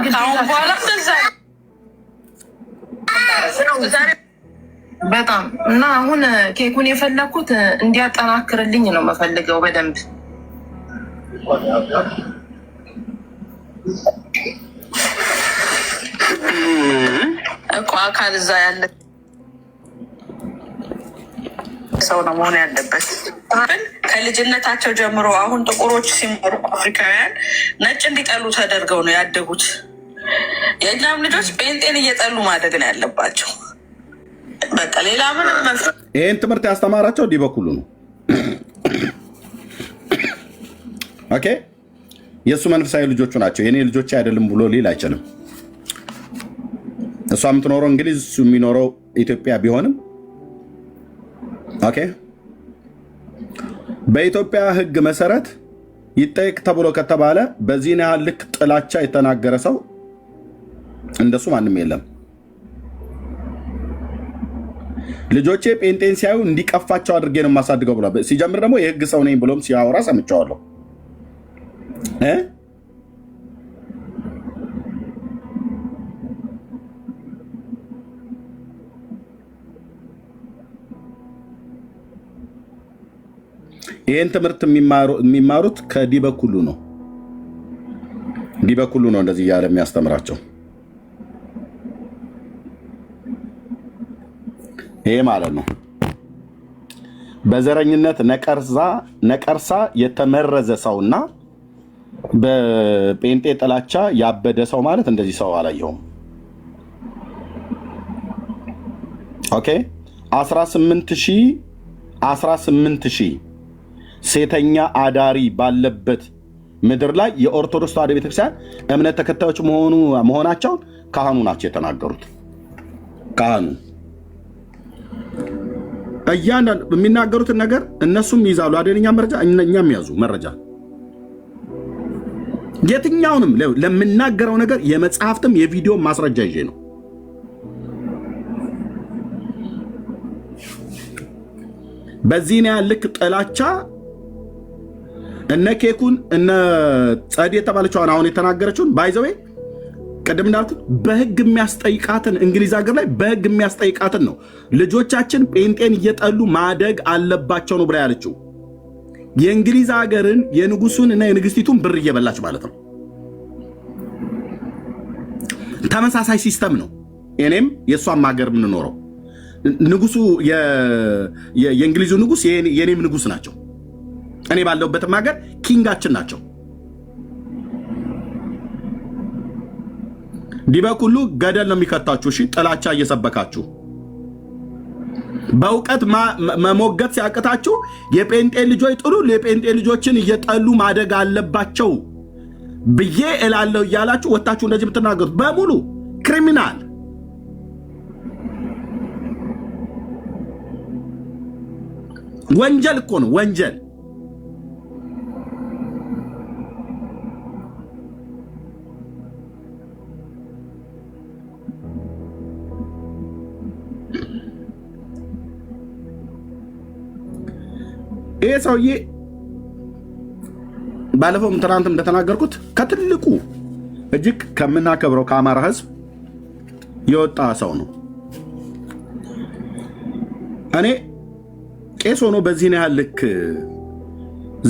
S6: በጣም እና አሁን ኬኩን የፈለኩት እንዲያጠናክርልኝ ነው የምፈልገው በደንብ
S3: እኮ አካል እዛ ያለ ሰው ነው መሆን ያለበት። ከልጅነታቸው ጀምሮ አሁን ጥቁሮች ሲኖሩ አፍሪካውያን ነጭ እንዲጠሉ ተደርገው ነው ያደጉት። የእኛም ልጆች ጴንጤን እየጠሉ ማደግ ነው ያለባቸው። በቃ ሌላ ምን
S1: ይህን ትምህርት ያስተማራቸው እንዲህ በኩሉ ነው። ኦኬ፣ የእሱ መንፈሳዊ ልጆቹ ናቸው። የኔ ልጆች አይደለም ብሎ ሊል አይችልም። እሷ የምትኖረው እንግሊዝ፣ እሱ የሚኖረው ኢትዮጵያ ቢሆንም ኦኬ፣ በኢትዮጵያ ሕግ መሰረት ይጠየቅ ተብሎ ከተባለ በዚህ ያህል ልክ ጥላቻ የተናገረ ሰው እንደሱ ማንም የለም። ልጆቼ ጴንጤን ሲያዩ እንዲቀፋቸው አድርጌ ነው የማሳድገው ብሏል። ሲጀምር ደግሞ የሕግ ሰው ነኝ ብሎም ሲያወራ ሰምቼዋለሁ። ይህን ትምህርት የሚማሩት ከዲበኩሉ ነው። ዲበኩሉ ነው እንደዚህ እያለ የሚያስተምራቸው። ይሄ ማለት ነው። በዘረኝነት ነቀርሳ የተመረዘ ሰውና በጴንጤ ጥላቻ ያበደ ሰው ማለት እንደዚህ ሰው አላየሁም። ኦኬ 18,000 ሴተኛ አዳሪ ባለበት ምድር ላይ የኦርቶዶክስ ተዋሕዶ ቤተክርስቲያን እምነት ተከታዮች መሆናቸውን ካህኑ ናቸው የተናገሩት። ካህኑ እያንዳንዱ የሚናገሩትን ነገር እነሱም ይዛሉ አይደለኛ መረጃ፣ እኛም ያዙ መረጃ። የትኛውንም ለምናገረው ነገር የመጽሐፍትም የቪዲዮ ማስረጃ ይዤ ነው። በዚህ ነው ያልክ ጥላቻ እነ ኬኩን እነ ጸድ የተባለችውን አሁን የተናገረችውን ባይዘዌ ቀደም እንዳልኩት በህግ የሚያስጠይቃትን እንግሊዝ ሀገር ላይ በህግ የሚያስጠይቃትን ነው። ልጆቻችን ጴንጤን እየጠሉ ማደግ አለባቸው ነው ብላ ያለችው። የእንግሊዝ ሀገርን የንጉሱን እና የንግስቲቱን ብር እየበላች ማለት ነው። ተመሳሳይ ሲስተም ነው። እኔም የእሷም ሀገር የምንኖረው ንጉሱ የእንግሊዙ ንጉስ የኔም ንጉስ ናቸው። እኔ ባለሁበትም ሀገር ኪንጋችን ናቸው። ዲበኩሉ ገደል ነው የሚከታችሁ። እሺ ጥላቻ እየሰበካችሁ በእውቀት መሞገት ሲያቅታችሁ የጴንጤ ልጆች ጥሩ የጴንጤ ልጆችን እየጠሉ ማደግ አለባቸው ብዬ እላለሁ እያላችሁ ወታችሁ እንደዚህ የምትናገሩት በሙሉ ክሪሚናል ወንጀል እኮ ነው። ወንጀል ይሄ ሰውዬ ባለፈውም ትናንትም እንደተናገርኩት ከትልቁ እጅግ ከምናከብረው ከአማራ ሕዝብ የወጣ ሰው ነው። እኔ ቄስ ሆኖ በዚህ ነው ያህል ልክ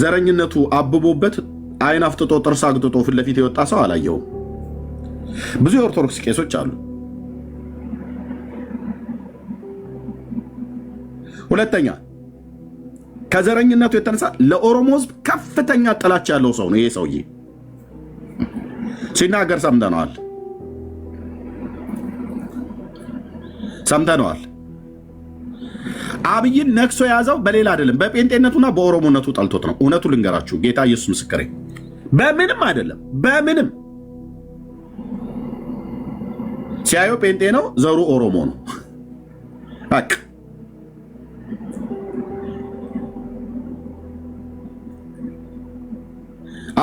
S1: ዘረኝነቱ አብቦበት አይን አፍጥጦ ጥርስ አግጥጦ ፊት ለፊት የወጣ ሰው አላየሁም። ብዙ የኦርቶዶክስ ቄሶች አሉ። ሁለተኛ ከዘረኝነቱ የተነሳ ለኦሮሞ ሕዝብ ከፍተኛ ጥላቻ ያለው ሰው ነው። ይሄ ሰውዬ ሲናገር ሰምተነዋል። አብይን ነክሶ የያዘው በሌላ አይደለም፣ በጴንጤነቱና በኦሮሞነቱ ጠልቶት ነው። እውነቱ ልንገራችሁ፣ ጌታ ኢየሱስ ምስክሬ፣ በምንም አይደለም። በምንም ሲያየው ጴንጤ ነው፣ ዘሩ ኦሮሞ ነው። በቃ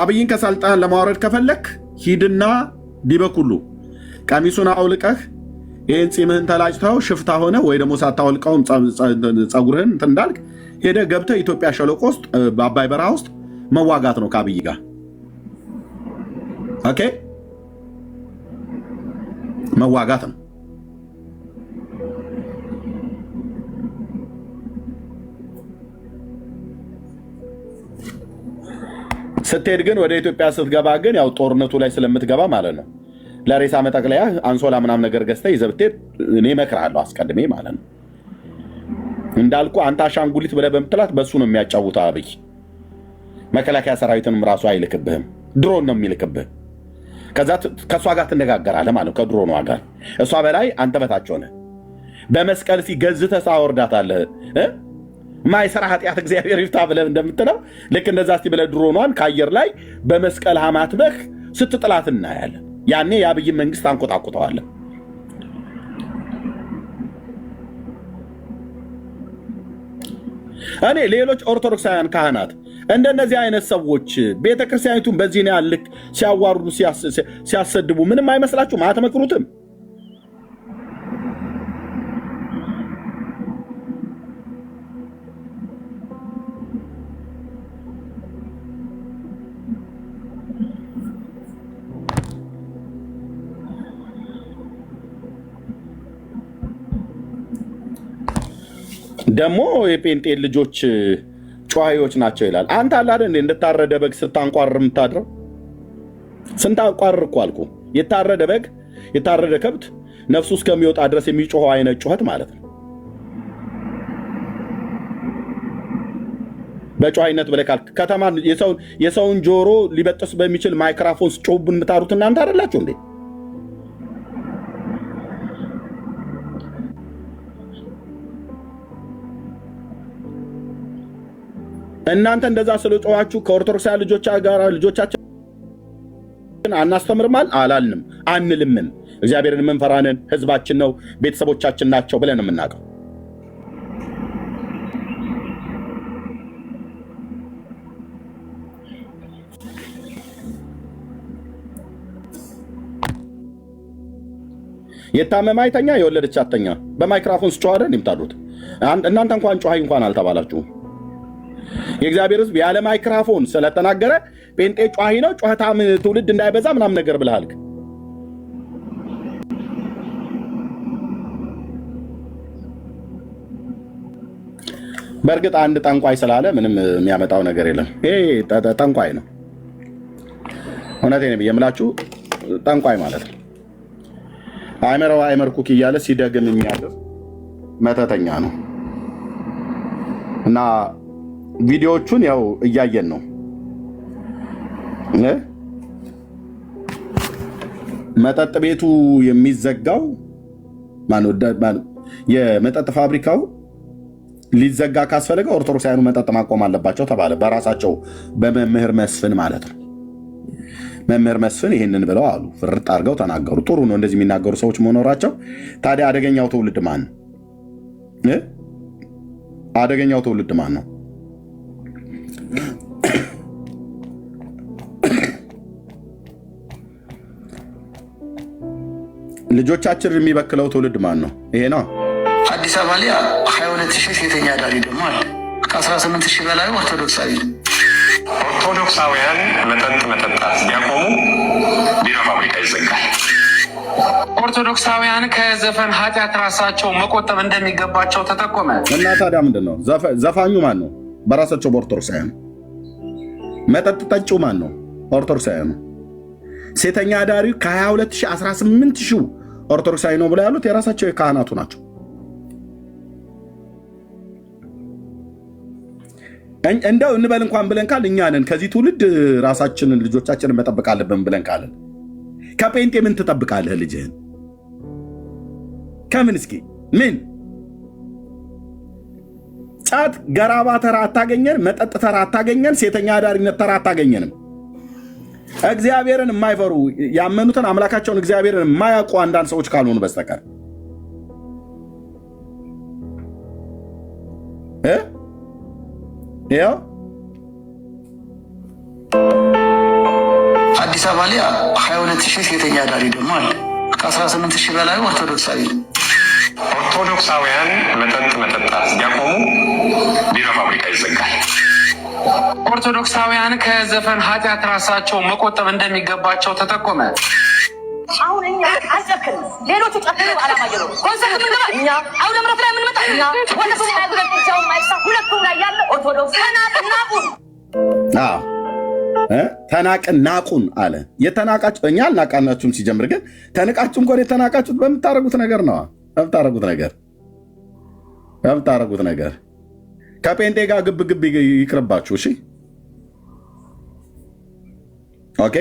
S1: አብይን ከስልጣን ለማውረድ ከፈለክ ሂድና ዲበኩሉ ቀሚሱን አውልቀህ ይህን ፂምህን ተላጭተው ሽፍታ ሆነ ወይ ደግሞ ሳታወልቀውም ፀጉርህን እንዳልክ ሄደህ ገብተህ ኢትዮጵያ ሸለቆ ውስጥ በአባይ በረሃ ውስጥ መዋጋት ነው ከአብይ ጋር። ኦኬ መዋጋት ነው። ስትሄድ ግን ወደ ኢትዮጵያ ስትገባ ግን ያው ጦርነቱ ላይ ስለምትገባ ማለት ነው ለሬሳ መጠቅለያ አንሶላ ምናምን ነገር ገዝተህ ይዘህ ብትሄድ እኔ እመክርሃለሁ አስቀድሜ ማለት ነው። እንዳልኩ አንተ አሻንጉሊት ብለህ በምትላት በእሱ ነው የሚያጫውተው አብይ። መከላከያ ሰራዊትንም ራሱ አይልክብህም፣ ድሮን ነው የሚልክብህ። ከዛ ከእሷ ጋር ትነጋገራለህ ማለት ነው ከድሮኗ ጋር። እሷ በላይ አንተ በታች ሆነህ በመስቀል ሲገዝተህ ሳወርዳታለህ ማይሰራ ኃጢአት እግዚአብሔር ይፍታ ብለህ እንደምትለው ልክ እንደዛ እስቲ ብለህ ድሮኗን ከአየር ላይ በመስቀል ሀማትበህ ስትጥላት እናያለን። ያኔ የአብይን መንግስት አንቆጣቁጠዋለን። እኔ ሌሎች ኦርቶዶክሳውያን ካህናት እንደነዚህ አይነት ሰዎች ቤተክርስቲያኒቱን በዚህ ነው ያልክ ሲያዋርዱ ሲያሰድቡ ምንም አይመስላችሁም? አትመክሩትም? ደግሞ የጴንጤ ልጆች ጨዋዮች ናቸው ይላል። አንተ አለ አይደል እንደታረደ በግ ስታንቋር የምታድረው? ስንታንቋር እኮ አልኩ። የታረደ በግ የታረደ ከብት ነፍሱ እስከሚወጣ ድረስ የሚጮኸው አይነት ጩኸት ማለት ነው። በጨዋይነት ብለህ ካልክ ከተማ የሰውን ጆሮ ሊበጥስ በሚችል ማይክሮፎን ጮቡን የምታሩት እናንተ አይደላችሁ እንዴ? እናንተ እንደዛ ስለጮዋችሁ ከኦርቶዶክሳውያን ልጆቻችን አናስተምርም አላልንም፣ አንልምም። እግዚአብሔርን የምንፈራንን ህዝባችን ነው ቤተሰቦቻችን ናቸው ብለን የምናውቀው። የታመመ አይተኛ የወለደች አተኛ። በማይክሮፎን ስጮህ አይደል የምታሉት እናንተ? እንኳን ጮሃይ እንኳን አልተባላችሁም። የእግዚአብሔር ህዝብ ያለ ማይክሮፎን ስለተናገረ ጴንጤ ጮሃይ ነው ጮህታም ትውልድ እንዳይበዛ ምናምን ነገር ብለሃል። በእርግጥ አንድ ጠንቋይ ስላለ ምንም የሚያመጣው ነገር የለም። ይሄ ጠንቋይ ነው። እውነቴን ብዬ የምላችሁ ጠንቋይ ማለት ነው። አይመረው አይመርኩክ እያለ ሲደግም የሚያድር መተተኛ ነው። እና ቪዲዮዎቹን ያው እያየን ነው። መጠጥ ቤቱ የሚዘጋው የመጠጥ ፋብሪካው ሊዘጋ ካስፈለገ ኦርቶዶክሳውያኑ መጠጥ ማቆም አለባቸው ተባለ። በራሳቸው በመምህር መስፍን ማለት ነው። መምህር መስፍን ይህንን ብለው አሉ። ፍርጥ አድርገው ተናገሩ። ጥሩ ነው እንደዚህ የሚናገሩ ሰዎች መኖራቸው። ታዲያ አደገኛው ትውልድ ማን ነው? አደገኛው ትውልድ ማን ነው? ልጆቻችን የሚበክለው ትውልድ ማን ነው? ይሄ ነው።
S2: አዲስ አበባ ላይ 22,000 ሴተኛ አዳሪ ደግሞ አለ። ከ18,000 በላይ ኦርቶዶክሳዊ ነው።
S9: ኦርቶዶክሳውያን መጠጥ መጠጣት ቢያቆሙ ቢራ ፋብሪካ ይዘጋል።
S4: ኦርቶዶክሳውያን ከዘፈን ኃጢአት ራሳቸው መቆጠብ እንደሚገባቸው ተጠቆመ።
S1: እና ታዲያ ምንድን ነው ዘፋኙ ማን ነው? በራሳቸው በኦርቶዶክሳውያን። መጠጥ ጠጪው ማን ነው? ኦርቶዶክሳውያኑ። ሴተኛ አዳሪው ከ22,000 18,000 ኦርቶዶክሳዊ ነው ብለው ያሉት የራሳቸው የካህናቱ ናቸው። እንደው እንበል እንኳን ብለን ካል እኛ ነን ከዚህ ትውልድ ራሳችንን ልጆቻችንን መጠበቅ አለብን ብለን ካለን ከጴንጤ ምን ትጠብቃለህ? ልጅህን ከምን? እስኪ ምን ጫት ገራባ ተራ አታገኘን፣ መጠጥ ተራ አታገኘን፣ ሴተኛ አዳሪነት ተራ አታገኘንም። እግዚአብሔርን የማይፈሩ ያመኑትን አምላካቸውን እግዚአብሔርን የማያውቁ አንዳንድ ሰዎች ካልሆኑ በስተቀር ያው
S2: አዲስ አበባ ላይ 22,000 ሴተኛ አዳሪ ደግሞ አለ። ከ18,000 በላይ ኦርቶዶክሳዊ ነው።
S9: ኦርቶዶክሳውያን መጠጥ መጠጣት ቢያቆሙ ቢራ ፋብሪካ ይዘጋል።
S4: ኦርቶዶክሳውያን ከዘፈን ኃጢአት ራሳቸው መቆጠብ እንደሚገባቸው ተጠቆመ።
S10: አሁን እኛ አዘክር ሌሎቹ ጨፍሩ አላማየሩ ኮንሰርት ምን እኛ አሁን ለምረት ላይ ምን መጣ እኛ ወለሱ ላይ ሁለቱም ማይሳ ሁለቱም ላይ ያለ ኦርቶዶክስ ተናቁን
S1: ተናቅን ናቁን አለ። የተናቃችሁ እኛ አልናቃናችሁም። ሲጀምር ግን ተንቃችሁ እንኳን የተናቃችሁት በምታረጉት ነገር ነው። በምታረጉት ነገር ከጴንጤ ጋር ግብ ግብ ይቅርባችሁ። እሺ ኦኬ።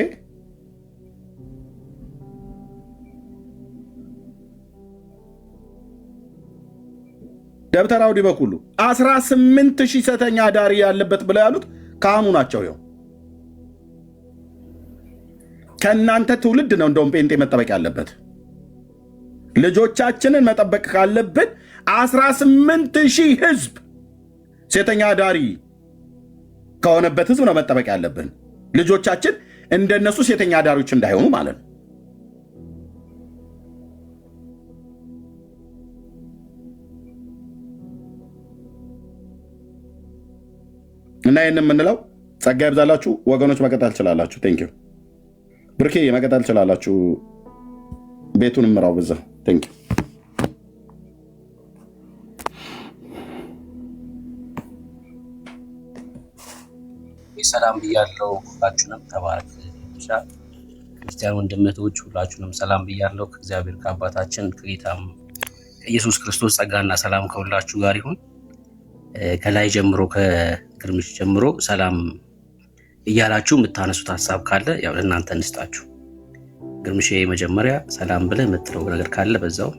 S1: ደብተራው ዲበኩሉ 18,000 ሴተኛ አዳሪ ያለበት ብለው ያሉት ካህኑ ናቸው። ይኸው ከእናንተ ትውልድ ነው እንደውም ጴንጤ መጠበቅ ያለበት። ልጆቻችንን መጠበቅ ካለብን 18,000 ህዝብ ሴተኛ አዳሪ ከሆነበት ህዝብ ነው መጠበቅ ያለብን። ልጆቻችን እንደነሱ ሴተኛ አዳሪዎች እንዳይሆኑ ማለት ነው። እና ይህን የምንለው ጸጋ ይብዛላችሁ ወገኖች። መቀጠል ትችላላችሁ። ቴንክ ዩ ብርኬ፣ መቀጠል ትችላላችሁ። ቤቱን ምራው በዛ። ቴንክ ዩ።
S11: ሰላም ብያለሁ። ሁላችሁንም ተባረክ። ክርስቲያን ወንድምቶች ሁላችሁንም ሰላም ብያለሁ። ከእግዚአብሔር ከአባታችን ከጌታም ከኢየሱስ ክርስቶስ ጸጋና ሰላም ከሁላችሁ ጋር ይሁን። ከላይ ጀምሮ ግርምሽ ጀምሮ ሰላም እያላችሁ የምታነሱት ሀሳብ ካለ ያው ለእናንተ እንስጣችሁ። ግርምሽ መጀመሪያ ሰላም ብለህ የምትለው ነገር ካለ በዛው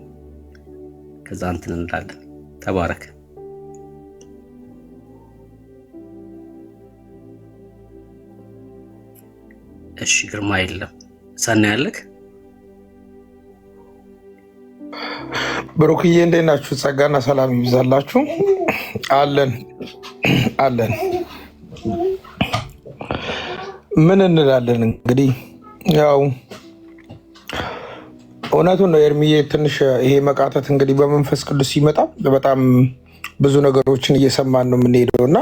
S11: ከዛ እንትን እንላለን። ተባረክ። እሺ ግርማ የለም ሰና ያለክ
S12: ብሩክዬ እንዴት ናችሁ? ጸጋና ሰላም ይብዛላችሁ። አለን አለን። ምን እንላለን እንግዲህ ያው እውነቱን ነው ኤርሚዬ። ትንሽ ይሄ መቃተት እንግዲህ በመንፈስ ቅዱስ ሲመጣ በጣም ብዙ ነገሮችን እየሰማን ነው የምንሄደው እና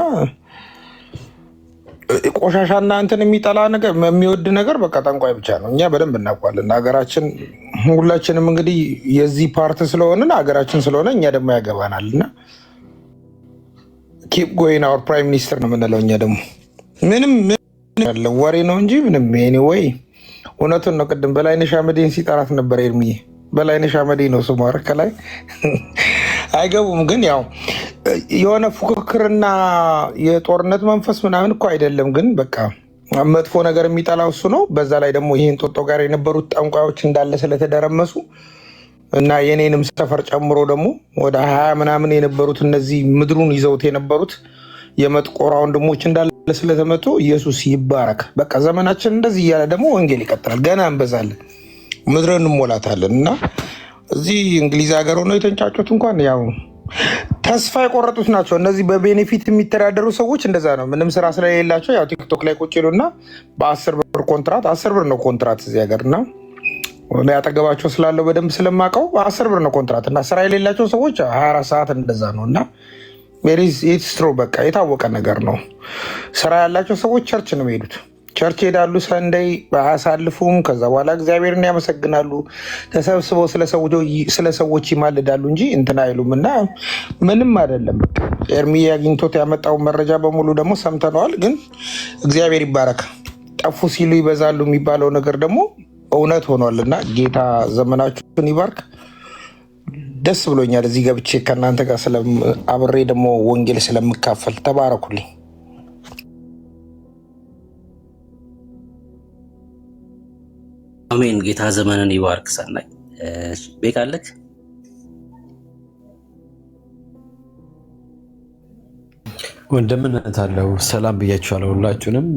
S12: ቆሻሻና እንትን የሚጠላ ነገር የሚወድ ነገር በቃ ጠንቋይ ብቻ ነው። እኛ በደንብ እናውቃለን። ሀገራችን ሁላችንም እንግዲህ የዚህ ፓርት ስለሆንን ሀገራችን ስለሆነ እኛ ደግሞ ያገባናል እና ኪፕ ጎይን አወር ፕራይም ሚኒስትር ነው የምንለው። እኛ ደግሞ ምንም ያለው ወሬ ነው እንጂ ምንም ኤኒዌይ እውነቱን ነው። ቅድም በላይነሽ አመዴን ሲጠራት ነበር ኤርሚዬ። በላይነሽ አመዴ ነው ስሟ ከላይ አይገቡም። ግን ያው የሆነ ፉክክርና የጦርነት መንፈስ ምናምን እኮ አይደለም። ግን በቃ መጥፎ ነገር የሚጠላው እሱ ነው። በዛ ላይ ደግሞ ይህን ጦጦ ጋር የነበሩት ጠንቋዮች እንዳለ ስለተደረመሱ እና የኔንም ሰፈር ጨምሮ ደግሞ ወደ 20 ምናምን የነበሩት እነዚህ ምድሩን ይዘውት የነበሩት የመጥቆራ ወንድሞች እንዳለ ስለተመቱ ኢየሱስ ይባረክ። በቃ ዘመናችን እንደዚህ እያለ ደግሞ ወንጌል ይቀጥላል። ገና እንበዛለን፣ ምድርን እንሞላታለን። እና እዚህ እንግሊዝ ሀገር ሆነው የተንጫጩት እንኳን ያው ተስፋ የቆረጡት ናቸው። እነዚህ በቤኔፊት የሚተዳደሩ ሰዎች እንደዛ ነው። ምንም ስራ ስለሌላቸው ያው ቲክቶክ ላይ ቁጭ ይሉና በ10 ብር ኮንትራት፣ 10 ብር ነው ኮንትራት እዚህ ሀገር እና ያጠገባቸው ስላለው በደንብ ስለማውቀው 10 ብር ነው ኮንትራት እና ስራ የሌላቸው ሰዎች 24 ሰዓት እንደዛ ነው እና ስትሮ በቃ የታወቀ ነገር ነው። ስራ ያላቸው ሰዎች ቸርች ነው የሚሄዱት። ቸርች ሄዳሉ፣ ሰንደይ አያሳልፉም። ከዛ በኋላ እግዚአብሔርን ያመሰግናሉ። ተሰብስበው ስለ ሰዎች ይማልዳሉ እንጂ እንትን አይሉም። እና ምንም አይደለም። ኤርሚዬ አግኝቶት ያመጣው መረጃ በሙሉ ደግሞ ሰምተነዋል። ግን እግዚአብሔር ይባረክ። ጠፉ ሲሉ ይበዛሉ የሚባለው ነገር ደግሞ እውነት ሆኗል። እና ጌታ ዘመናችሁን ይባርክ። ደስ ብሎኛል እዚህ ገብቼ ከእናንተ ጋር አብሬ ደግሞ ወንጌል ስለምካፈል። ተባረኩልኝ።
S11: አሜን። ጌታ ዘመንን ይባርክ። ሰናይ ቤቃለክ
S13: ወንድምነት አለው። ሰላም ብያችኋለሁ ሁላችሁንም።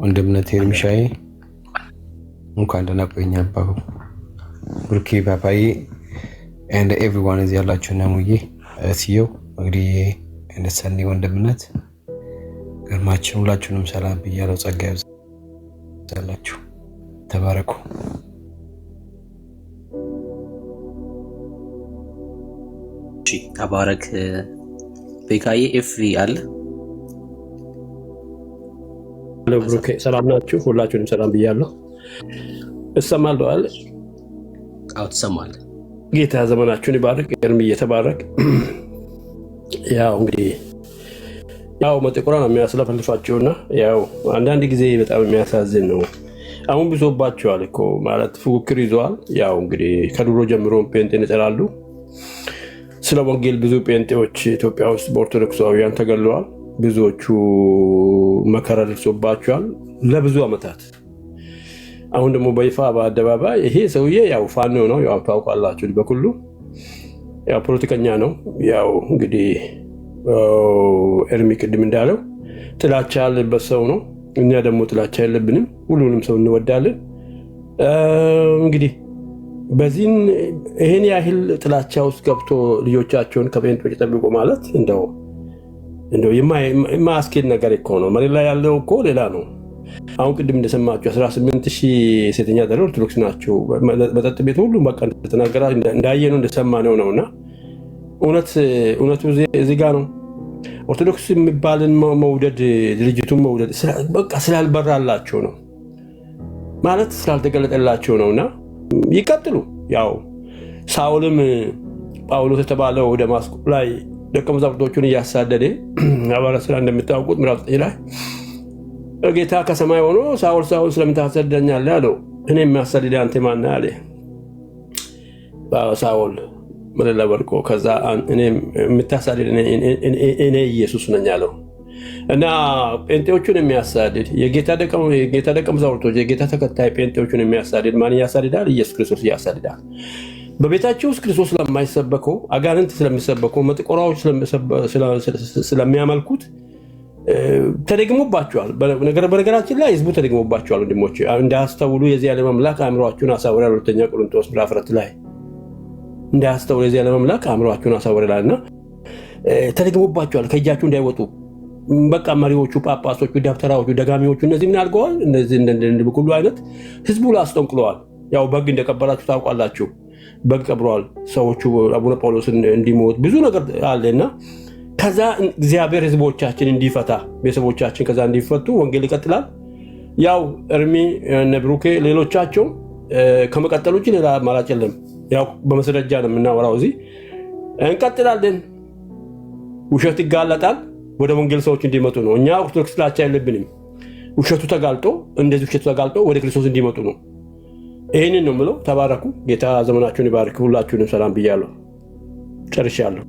S13: ወንድምነት ኤርሚሻዬ እንኳን ደህና ቆየኝ። አባቡ ብሩኬ ፓፓዬ and everyone እዚህ ያላችሁ ነው ሙዬ ሲየው እንግዲህ እንደሰኒ ወንድምነት ግርማችን ሁላችሁንም ሰላም ብያለሁ። ጸጋ ይብዛላችሁ። ተባረኩ።
S11: እሺ ተባረክ። ቤካዬ ኤፍቪ አለ።
S14: ብሩኬ ሰላም ናችሁ? ሁላችሁንም ሰላም ብያለሁ። እሰማለሁ አለ።
S11: አዎ ትሰማለህ።
S14: ጌታ ዘመናችሁን ይባርክ። ኤርሚ እየተባረክ ያው እንግዲህ ያው መጥቆራ ነው የሚያስለፈልፋቸውና ያው አንዳንድ ጊዜ በጣም የሚያሳዝን ነው። አሁን ብዙባቸዋል እኮ ማለት ፉክክር ይዘዋል። ያው እንግዲህ ከድሮ ጀምሮ ጴንጤን ይጠላሉ። ስለ ወንጌል ብዙ ጴንጤዎች ኢትዮጵያ ውስጥ በኦርቶዶክሳውያን ተገለዋል። ብዙዎቹ መከራ ደርሶባቸዋል ለብዙ ዓመታት። አሁን ደግሞ በይፋ በአደባባይ ይሄ ሰውዬ ያው ፋኖ ነው። ያው ታውቃላችሁ በኩሉ ያው ፖለቲከኛ ነው። ያው እንግዲህ ኤርሚ ቅድም እንዳለው ጥላቻ ያለበት ሰው ነው። እኛ ደግሞ ጥላቻ የለብንም፣ ሁሉንም ሰው እንወዳለን። እንግዲህ በዚህን ይሄን ያህል ጥላቻ ውስጥ ገብቶ ልጆቻቸውን ከጴንጤዎች ጠብቆ ማለት እንደው የማያስኬድ ነገር እኮ ነው። መሬት ላይ ያለው እኮ ሌላ ነው። አሁን ቅድም እንደሰማችሁ 18,000 ሴተኛ አዳሪ ኦርቶዶክስ ናቸው። መጠጥ ቤት ሁሉም በቃ እንደተናገራ እንዳየነው እንደሰማነው ነውና እውነቱ እዚህ ጋር ነው። ኦርቶዶክስ የሚባልን መውደድ ድርጅቱን መውደድ በቃ ስላልበራላቸው ነው ማለት ስላልተገለጠላቸው ነውና ይቀጥሉ። ያው ሳውልም ጳውሎስ የተባለው ደማስቆ ላይ ደቀ መዛሙርቶቹን እያሳደደ ሐዋርያት ሥራ እንደምታውቁት ምዕራፍ 9 ላይ ጌታ ከሰማይ ሆኖ ሳውል ስለምን ታሳድደኛለህ አለው። እኔ የሚያሳድድህ አንተ ማን ነህ አለ ሳውል መለላ ወድቆ። ከዛ እኔ የምታሳድድ እኔ ኢየሱስ ነኝ አለው። እና ጴንጤዎቹን የሚያሳድድ የጌታ ደቀ መዛሙርቶች የጌታ ተከታይ ጴንጤዎቹን የሚያሳድድ ማን ያሳድዳል? ኢየሱስ ክርስቶስ ያሳድዳል። በቤታቸው ውስጥ ክርስቶስ ስለማይሰበከው አጋንንት ስለሚሰበከው መጥቆራዎች ስለሚያመልኩት ተደግሞባቸዋል። በነገራችን ላይ ህዝቡ ተደግሞባቸዋል። ወንድሞች እንዳያስተውሉ የዚህ ዓለም አምላክ አእምሯችሁን አሳውሯል። ሁለተኛ ቆሮንቶስ ምዕራፍ 4 ላይ እንዳያስተውሉ የዚህ ዓለም አምላክ አእምሯችሁን አሳውሯል እና ተደግሞባቸዋል። ከእጃችሁ እንዳይወጡ በቃ መሪዎቹ፣ ጳጳሶቹ፣ ደብተራዎቹ፣ ደጋሚዎቹ እነዚህ ምን አድርገዋል? እነዚህ ሁሉ አይነት ህዝቡ ላስጠንቅለዋል። ያው በግ እንደቀበራችሁ ታውቃላችሁ። በግ ቀብረዋል ሰዎቹ አቡነ ጳውሎስ እንዲሞት ብዙ ነገር አለና ከዛ እግዚአብሔር ህዝቦቻችን እንዲፈታ ቤተሰቦቻችን ከዛ እንዲፈቱ ወንጌል ይቀጥላል። ያው እርሚ ነብሩኬ ሌሎቻቸው ከመቀጠሉ ውጭ ሌላ አማራጭ የለም። ያው በመስረጃ ነው የምናወራው። እዚህ እንቀጥላለን። ውሸት ይጋለጣል። ወደ ወንጌል ሰዎች እንዲመጡ ነው። እኛ ኦርቶዶክስ ላቻ የለብንም። ውሸቱ ተጋልጦ እንደዚህ ውሸቱ ተጋልጦ ወደ ክርስቶስ እንዲመጡ ነው። ይህንን ነው የምለው። ተባረኩ። ጌታ ዘመናችሁን ይባርክ። ሁላችሁንም ሰላም ብያለሁ። ጨርሻለሁ።